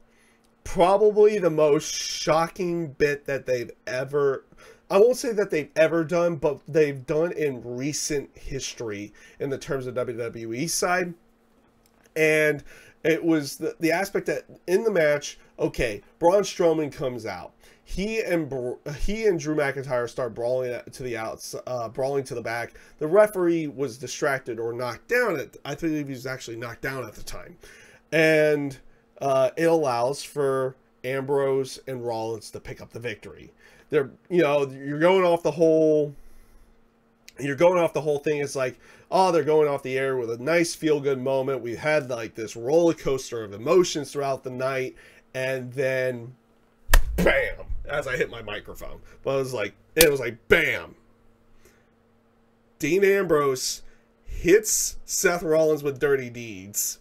probably the most shocking bit that they've ever, I won't say that they've ever done, but they've done in recent history in the terms of WWE side. And it was the aspect that in the match, okay, Braun Strowman comes out. He and Drew McIntyre start brawling to the outs, brawling to the back. The referee was distracted or knocked down. I believe he was actually knocked down at the time, and it allows for Ambrose and Rollins to pick up the victory. They're, you know, you're going off the whole thing. It's like, oh, they're going off the air with a nice feel-good moment. We had like this roller coaster of emotions throughout the night, and then bam, as I hit my microphone. But it was like bam. Dean Ambrose hits Seth Rollins with dirty deeds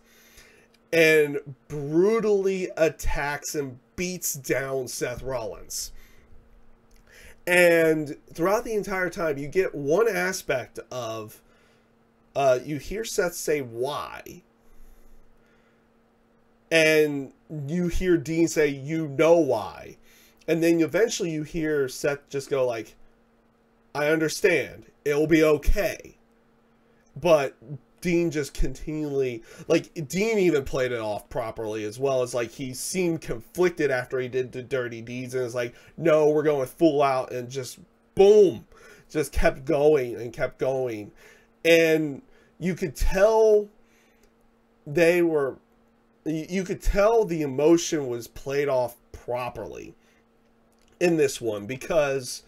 and brutally attacks and beats down Seth Rollins. And throughout the entire time, you get one aspect of, you hear Seth say, why? And you hear Dean say, you know why? And then eventually you hear Seth just go like, I understand. It'll be okay. But Dean just continually, like, Dean even played it off properly, as well as, like, he seemed conflicted after he did the dirty deeds, and it's like, no, we're going full out, and just boom, just kept going and kept going. And you could tell you could tell the emotion was played off properly in this one, because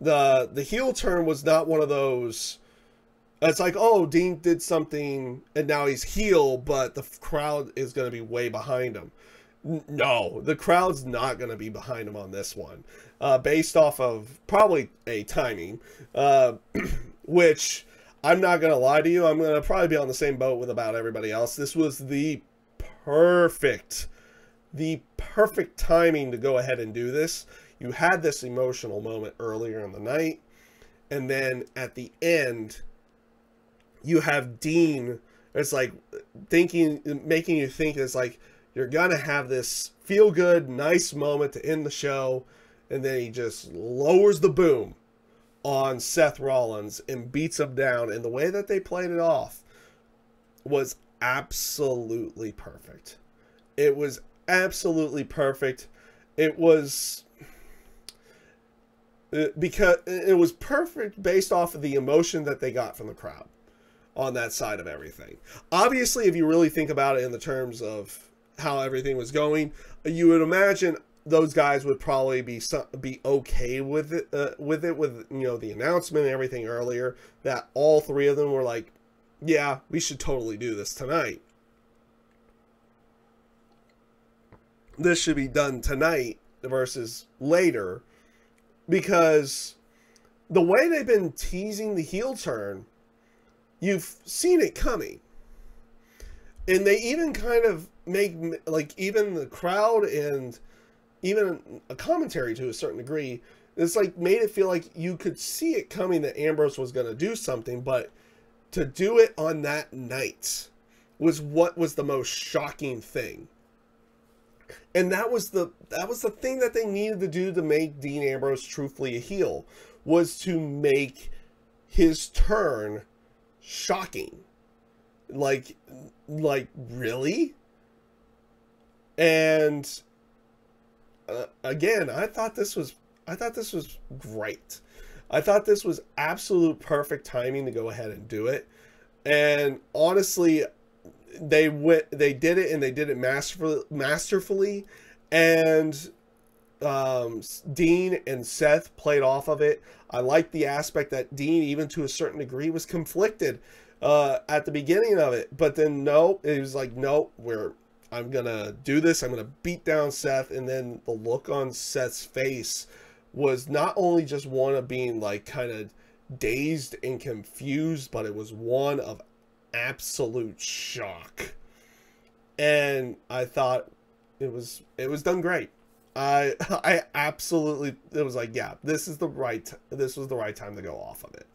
the heel turn was not one of those, it's like, oh, Dean did something and now he's heel, but the crowd is going to be way behind him. No, the crowd's not going to be behind him on this one, based off of probably a timing, which I'm not going to lie to you, I'm going to probably be on the same boat with about everybody else. This was the perfect timing to go ahead and do this. You had this emotional moment earlier in the night, and then at the end, you have Dean, it's like making you think it's like you're gonna have this feel good, nice moment to end the show, and then he just lowers the boom on Seth Rollins and beats him down. And the way that they played it off was absolutely perfect. It was absolutely perfect. It was, because it was perfect based off of the emotion that they got from the crowd on that side of everything. Obviously, if you really think about it in the terms of how everything was going, you would imagine those guys would probably be okay with it, with you know, the announcement and everything earlier, that all three of them were like, yeah, we should totally do this tonight. This should be done tonight versus later, because the way they've been teasing the heel turn, you've seen it coming. And they even kind of make, like, even the crowd and even a commentary to a certain degree, it's like made it feel like you could see it coming that Ambrose was going to do something, but to do it on that night was what was the most shocking thing. And that was the thing that they needed to do to make Dean Ambrose truthfully a heel, was to make his turn shocking. Like really? And again, I thought this was great. I thought this was absolute perfect timing to go ahead and do it. And honestly, they did it, and they did it masterfully. And Dean and Seth played off of it. I like the aspect that Dean, even to a certain degree, was conflicted at the beginning of it, but then no, it was like, no, I'm gonna do this, I'm gonna beat down Seth. And then the look on Seth's face was not only just one of being like kind of dazed and confused, but it was one of absolute shock. And I thought it was done great. I absolutely, it was like, yeah, this was the right time to go off of it.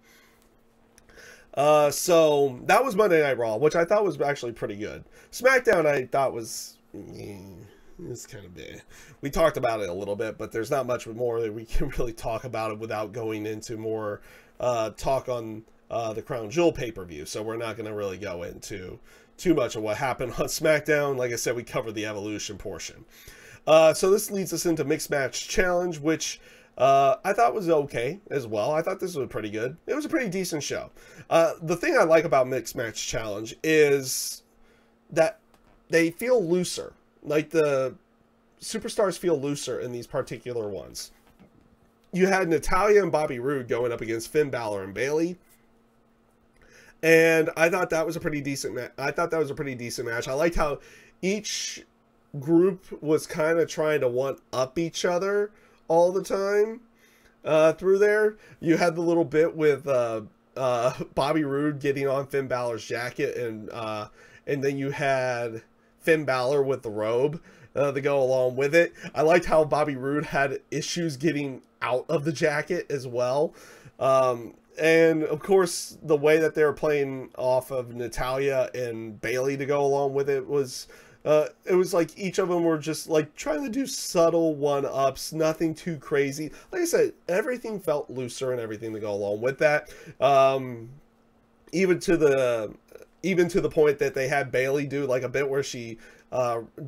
So that was Monday Night Raw, which I thought was actually pretty good. SmackDown I thought was it's kind of big. We talked about it a little bit, but there's not much more that we can really talk about it without going into more talk on the Crown Jewel pay-per-view. So we're not going to really go into too much of what happened on SmackDown. Like I said, we covered the Evolution portion. So this leads us into Mixed Match Challenge, which I thought was okay as well. I thought this was pretty good. It was a pretty decent show. The thing I like about Mixed Match Challenge is that they feel looser. Like the superstars feel looser in these particular ones. You had Natalya and Bobby Roode going up against Finn Balor and Bayley. And I thought that was a pretty decent match. I liked how each group was kind of trying to one-up each other all the time through there. You had the little bit with Bobby Roode getting on Finn Balor's jacket, and then you had Finn Balor with the robe to go along with it. I liked how Bobby Roode had issues getting out of the jacket as well. And of course, the way that they were playing off of Natalya and Bayley to go along with it was like each of them were just like trying to do subtle one-ups, nothing too crazy. Like I said, everything felt looser and everything to go along with that. Even to the point that they had Bayley do like a bit where she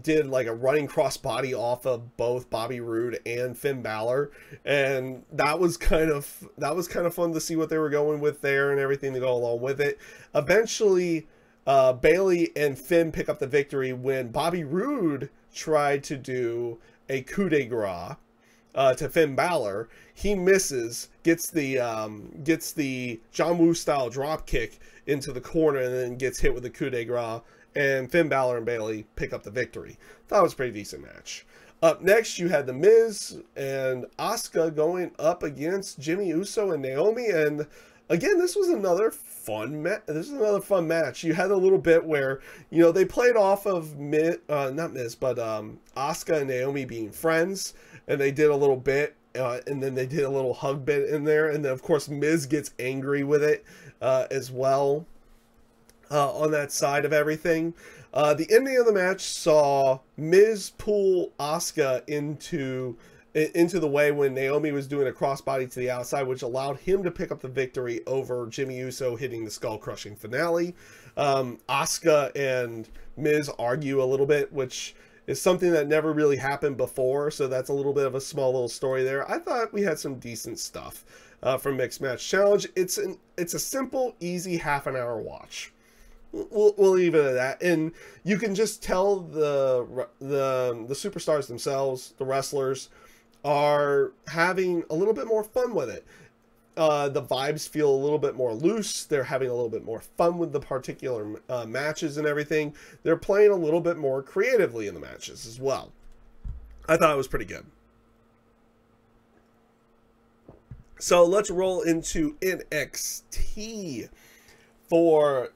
did like a running crossbody off of both Bobby Roode and Finn Balor, and that was kind of fun to see what they were going with there and everything to go along with it. Eventually, Bayley and Finn pick up the victory when Bobby Roode tried to do a coup de grace to Finn Balor. He misses, gets the John Woo style drop kick into the corner, and then gets hit with the coup de grace, and Finn Balor and Bayley pick up the victory. Thought it was a pretty decent match. Up next, you had The Miz and Asuka going up against Jimmy Uso and Naomi, and again, this was another fun match. You had a little bit where, you know, they played off of Asuka and Naomi being friends, and they did a little bit, and then they did a little hug bit in there, and then of course Miz gets angry with it as well on that side of everything. The ending of the match saw Miz pull Asuka into the way when Naomi was doing a crossbody to the outside, which allowed him to pick up the victory over Jimmy Uso, hitting the skull-crushing finale. Asuka and Miz argue a little bit, which is something that never really happened before, so that's a little bit of a small little story there. I thought we had some decent stuff from Mixed Match Challenge. It's a simple, easy half-an-hour watch. We'll leave it at that, and you can just tell the superstars themselves, the wrestlers, are having a little bit more fun with it. The vibes feel a little bit more loose. They're having a little bit more fun with the particular matches and everything. They're playing a little bit more creatively in the matches as well. I thought it was pretty good. So let's roll into NXT for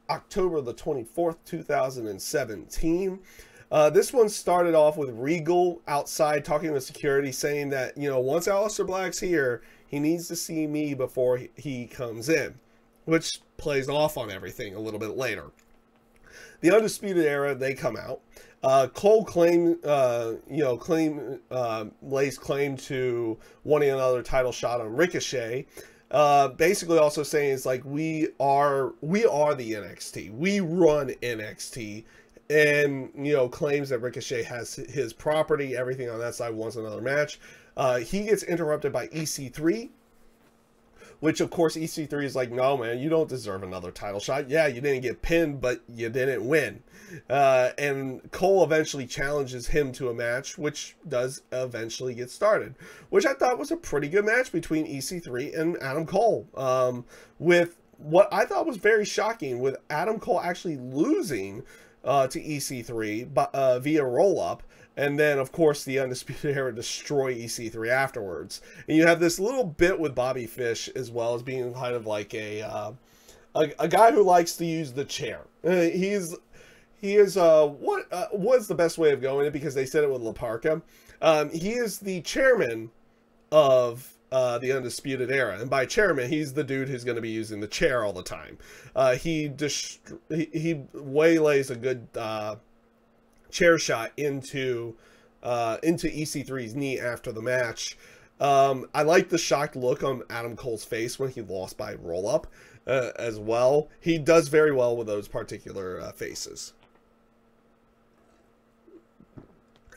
October the 24th, 2017. This one started off with Regal outside talking with security, saying that, you know, once Aleister Black's here, he needs to see me before he comes in, which plays off on everything a little bit later. The Undisputed Era, they come out. Cole lays claim to wanting another title shot on Ricochet. Basically also saying it's like, we are the NXT. We run NXT. And, you know, claims that Ricochet has his property, everything on that side, wants another match. He gets interrupted by EC3, which, of course, EC3 is like, no, man, you don't deserve another title shot. Yeah, you didn't get pinned, but you didn't win. And Cole eventually challenges him to a match, which does eventually get started, which I thought was a pretty good match between EC3 and Adam Cole, with what I thought was very shocking, with Adam Cole actually losing to EC3 via roll-up. And then, of course, the Undisputed Era destroy EC3 afterwards. And you have this little bit with Bobby Fish as well as being kind of like a guy who likes to use the chair. He is what's the best way of going it, because they said it with La Parka. He is the chairman of the Undisputed Era, and by chairman, he's the dude who's going to be using the chair all the time. He waylays a good chair shot into EC3's knee after the match. I like the shocked look on Adam Cole's face when he lost by roll up as well. He does very well with those particular faces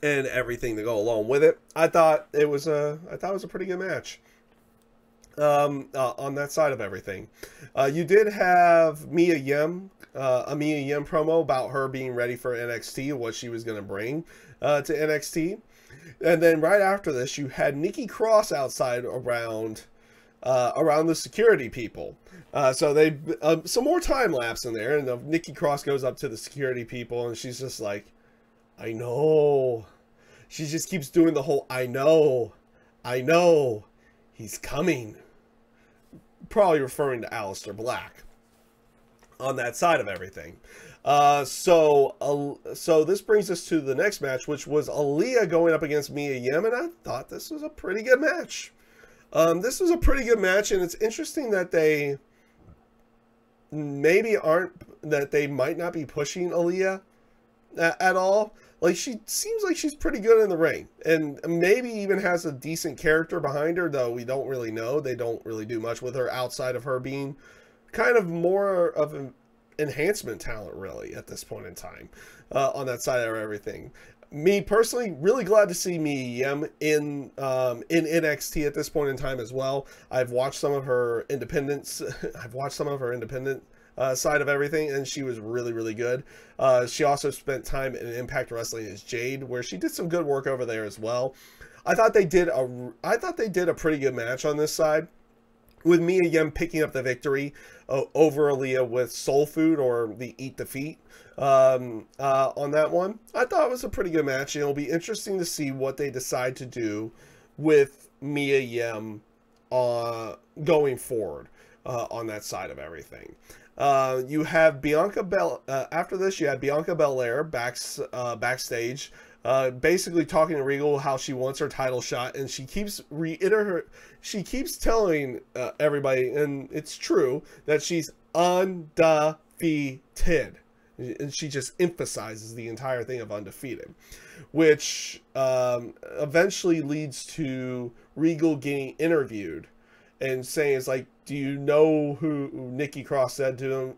and everything to go along with it. I thought it was a pretty good match. On that side of everything, you did have Mia Yim, a Mia Yim promo about her being ready for NXT, what she was going to bring to NXT, and then right after this, you had Nikki Cross outside around the security people. So they some more time lapse in there, and Nikki Cross goes up to the security people, and she's just like, "I know." She just keeps doing the whole "I know, he's coming." Probably referring to Aleister Black on that side of everything. So this brings us to the next match, which was Aaliyah going up against Mia Yim, and I thought this was a pretty good match. This was a pretty good match, and it's interesting that they might not be pushing Aaliyah at all. Like, she seems like she's pretty good in the ring, and maybe even has a decent character behind her, though we don't really know. They don't really do much with her outside of her being kind of more of an enhancement talent, really, at this point in time, on that side of everything. Me personally, really glad to see Mia Yim in NXT at this point in time as well. I've watched some of her independence. Side of everything, and she was really, really good. She also spent time in Impact Wrestling as Jade, where she did some good work over there as well. I thought they did a pretty good match on this side, with Mia Yim picking up the victory over Aaliyah with Soul Food, or the Eat the Feet, on that one. I thought it was a pretty good match, and it'll be interesting to see what they decide to do with Mia Yim going forward on that side of everything. You have after this, you had Bianca Belair backstage, basically talking to Regal how she wants her title shot, and she keeps telling everybody, and it's true, that she's undefeated, and she just emphasizes the entire thing of undefeated, which eventually leads to Regal getting interviewed and saying, it's like, do you know who Nikki Cross said to him,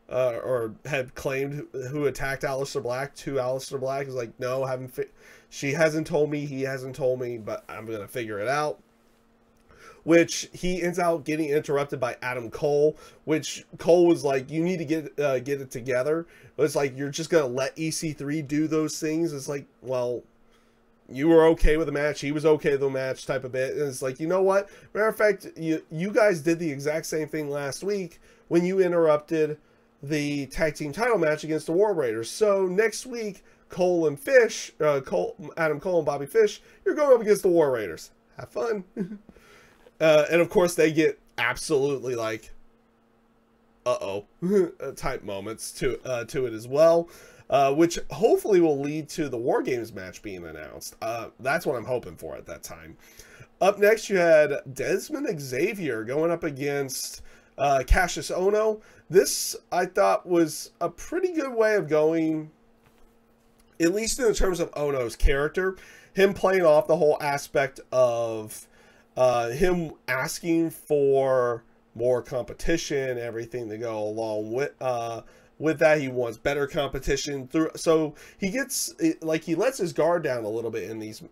or had claimed who attacked Aleister Black to Aleister Black? Is like, no, she hasn't told me, he hasn't told me, but I'm going to figure it out. Which he ends out getting interrupted by Adam Cole, which Cole was like, you need to get it together. It's like, you're just going to let EC3 do those things? It's like, well, you were okay with the match, he was okay with the match, type of bit. And it's like, you know what? Matter of fact, you guys did the exact same thing last week when you interrupted the tag team title match against the War Raiders. So next week, Adam Cole and Bobby Fish, you're going up against the War Raiders. Have fun. And of course, they get absolutely like, uh-oh, type moments to it as well. Which hopefully will lead to the War Games match being announced. That's what I'm hoping for at that time. Up next, you had Desmond Xavier going up against Cassius Ohno. This, I thought, was a pretty good way of going, at least in terms of Ohno's character. Him playing off the whole aspect of him asking for more competition, everything to go along with that. He wants better competition so he gets like, he lets his guard down a little bit in these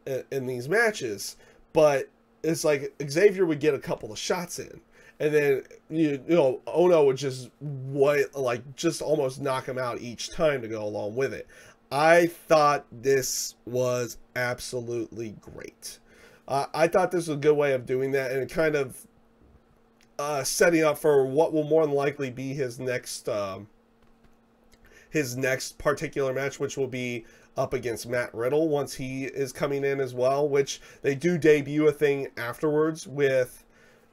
matches, but it's like Xavier would get a couple of shots in, and then you know Ohno would just almost knock him out each time to go along with it. I thought this was absolutely great. I thought this was a good way of doing that, and kind of setting up for what will more than likely be his next his next particular match, which will be up against Matt Riddle once he is coming in as well, which they do debut a thing afterwards with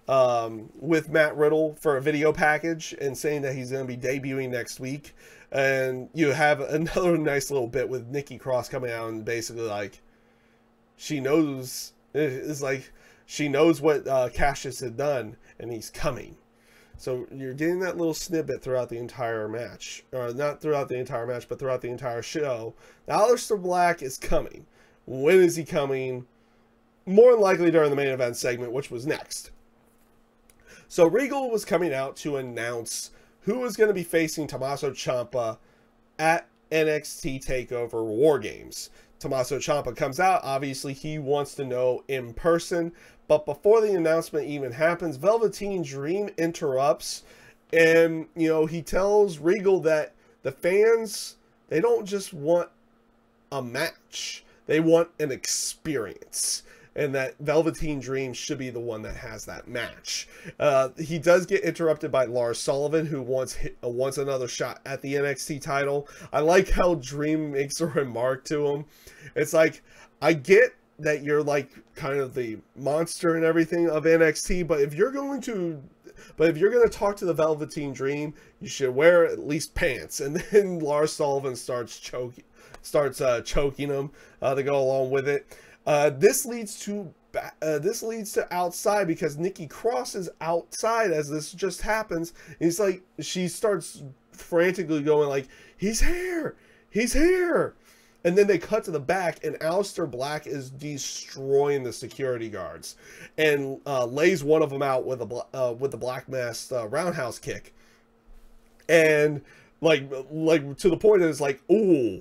Matt Riddle for a video package and saying that he's going to be debuting next week. And you have another nice little bit with Nikki Cross coming out and basically like, she knows, it's like, she knows what Cassius had done and he's coming. So you're getting that little snippet throughout the entire match. Or not throughout the entire match, but throughout the entire show. Aleister Black is coming. When is he coming? More than likely during the main event segment, which was next. So Regal was coming out to announce who was going to be facing Tommaso Ciampa at NXT TakeOver War Games. Tommaso Ciampa comes out. Obviously, he wants to know in person. But before the announcement even happens, Velveteen Dream interrupts. And, you know, he tells Regal that the fans, they don't just want a match. They want an experience. And that Velveteen Dream should be the one that has that match. He does get interrupted by Lars Sullivan, who wants another shot at the NXT title. I like how Dream makes a remark to him. It's like, I get that you're like kind of the monster and everything of NXT, but if you're going to talk to the Velveteen Dream, you should wear at least pants. And then Lars Sullivan starts choking him to go along with it. This leads to outside because Nikki Cross is outside as this just happens. It's like she starts frantically going like, he's here, and then they cut to the back and Aleister Black is destroying the security guards and lays one of them out with the Black Mass roundhouse kick, and like to the point that it's like, oh,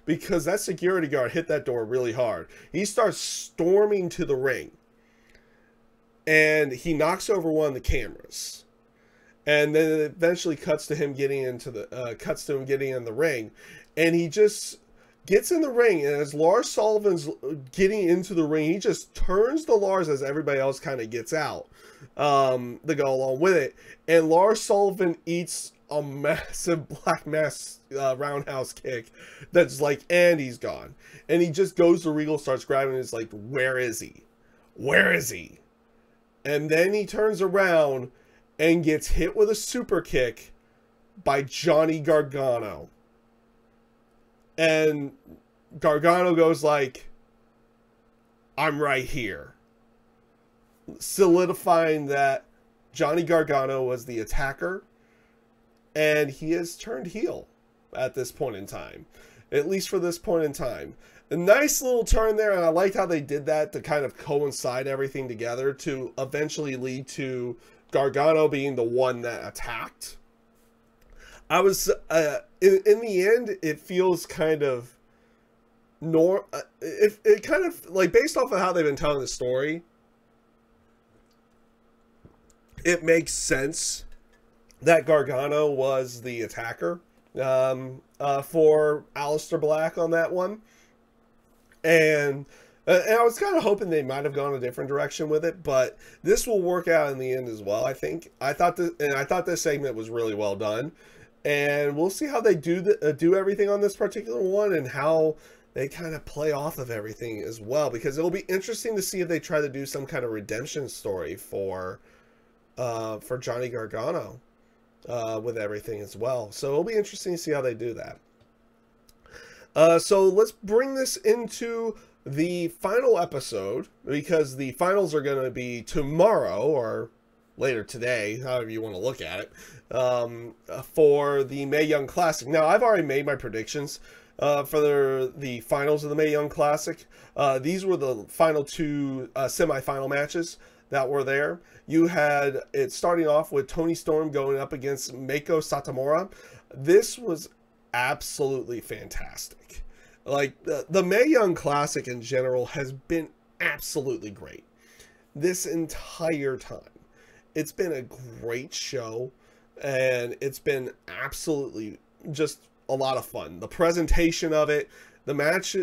because that security guard hit that door really hard. He starts storming to the ring and he knocks over one of the cameras, and then it eventually cuts to him getting in the ring, and he just gets in the ring, and as Lars Sullivan's getting into the ring, he just turns to Lars as everybody else kind of gets out to go along with it, and Lars Sullivan eats a massive Black Mass roundhouse kick that's like, and he's gone. And he just goes to Regal, starts grabbing him, and it's like, where is he? And then he turns around and gets hit with a super kick by Johnny Gargano. And Gargano goes like, I'm right here. Solidifying that Johnny Gargano was the attacker. And he has turned heel at this point in time. At least for this point in time. A nice little turn there, and I liked how they did that to kind of coincide everything together to eventually lead to Gargano being the one that attacked. I was, in the end, it feels kind of, it kind of, like, based off of how they've been telling the story, it makes sense that Gargano was the attacker for Aleister Black on that one. And I was kind of hoping they might have gone a different direction with it, but this will work out in the end as well, I think. I thought this segment was really well done, and we'll see how they do everything on this particular one and how they kind of play off of everything as well, because it'll be interesting to see if they try to do some kind of redemption story for Johnny Gargano. With everything as well. So it'll be interesting to see how they do that. So let's bring this into the final episode, because the finals are going to be tomorrow or later today, however you want to look at it, for the Mae Young Classic. Now, I've already made my predictions for the finals of the Mae Young Classic. These were the final two semifinal matches that were there. You had it starting off with Toni Storm going up against Meiko Satomura. This was absolutely fantastic. Like, the Mae Young Classic in general has been absolutely great this entire time. It's been a great show, and it's been absolutely just a lot of fun. The presentation of it, the match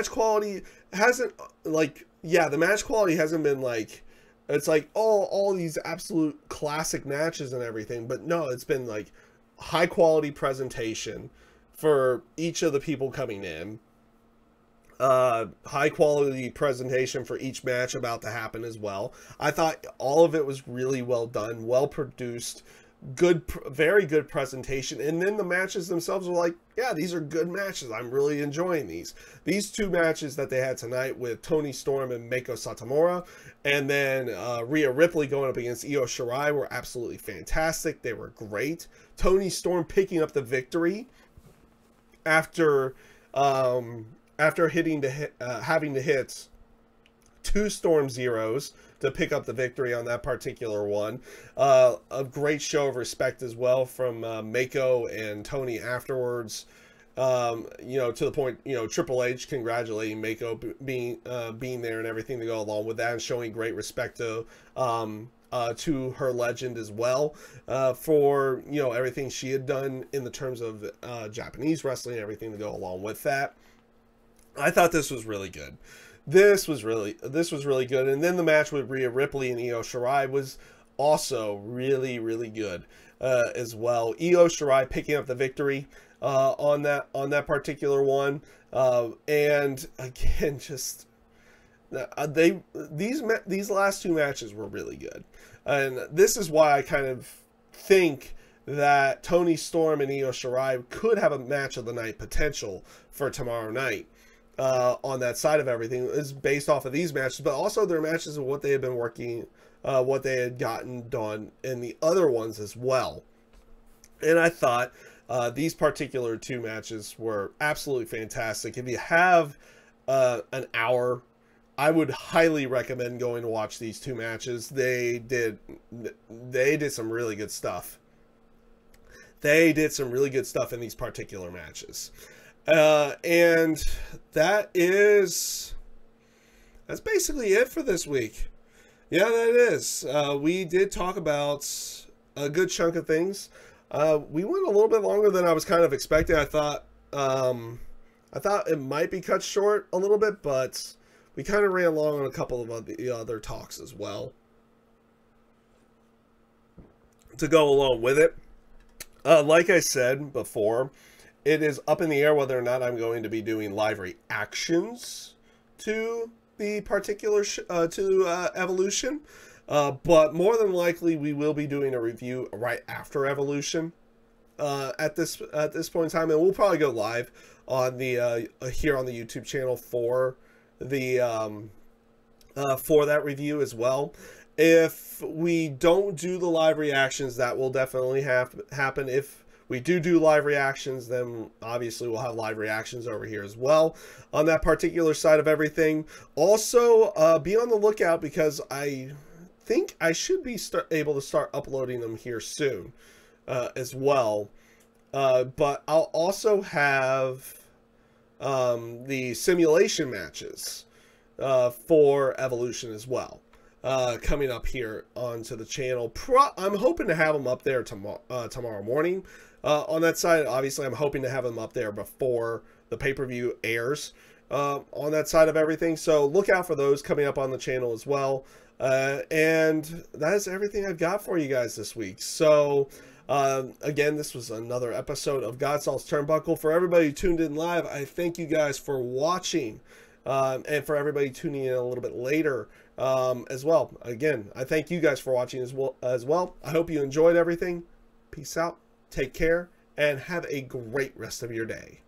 quality hasn't, like, yeah, the match quality hasn't been like, it's like all these absolute classic matches and everything, but no, it's been like high quality presentation for each of the people coming in. High quality presentation for each match about to happen as well. I thought all of it was really well done, well produced, good, very good presentation. And then the matches themselves were like, yeah, these are good matches. I'm really enjoying these. These two matches that they had tonight with Toni Storm and Meiko Satomura, and then Rhea Ripley going up against Io Shirai were absolutely fantastic. They were great. Toni Storm picking up the victory after having to hit 2 Storm Zeros to pick up the victory on that particular one. A great show of respect as well from Meiko and Toni afterwards. You know, to the point, you know, Triple H congratulating Meiko being there and everything to go along with that, and showing great respect to her legend as well, for, you know, everything she had done in the terms of Japanese wrestling and everything to go along with that. I thought this was really good. This was really good. And then the match with Rhea Ripley and Io Shirai was also really, really good as well. Io Shirai picking up the victory on that particular one. And again, just these last 2 matches were really good. And this is why I kind of think that Toni Storm and Io Shirai could have a match of the night potential for tomorrow night. On that side of everything is based off of these matches, but also their matches of what they had been working, what they had gotten done in the other ones as well. And I thought these particular 2 matches were absolutely fantastic. If you have an hour, I would highly recommend going to watch these 2 matches. They did some really good stuff. They did some really good stuff in these particular matches. And that's basically it for this week. Yeah, that is. We did talk about a good chunk of things. We went a little bit longer than I was kind of expecting. I thought it might be cut short a little bit, but we kind of ran long on a couple of the other talks as well to go along with it. Like I said before, it is up in the air whether or not I'm going to be doing live reactions to the particular Evolution, but more than likely we will be doing a review right after Evolution at this point in time, and we'll probably go live on the here on the YouTube channel for the for that review as well. If we don't do the live reactions, that will definitely happen. If we do live reactions, then obviously we'll have live reactions over here as well on that particular side of everything. Also, be on the lookout, because I think I should be able to start uploading them here soon as well. But I'll also have the simulation matches for Evolution as well coming up here onto the channel. I'm hoping to have them up there tomorrow morning. On that side, obviously, I'm hoping to have them up there before the pay-per-view airs on that side of everything. So look out for those coming up on the channel as well. And that is everything I've got for you guys this week. So again, this was another episode of GodSaw's Turnbuckle. For everybody who tuned in live, I thank you guys for watching. And for everybody tuning in a little bit later as well, again, I thank you guys for watching as well. I hope you enjoyed everything. Peace out. Take care, and have a great rest of your day.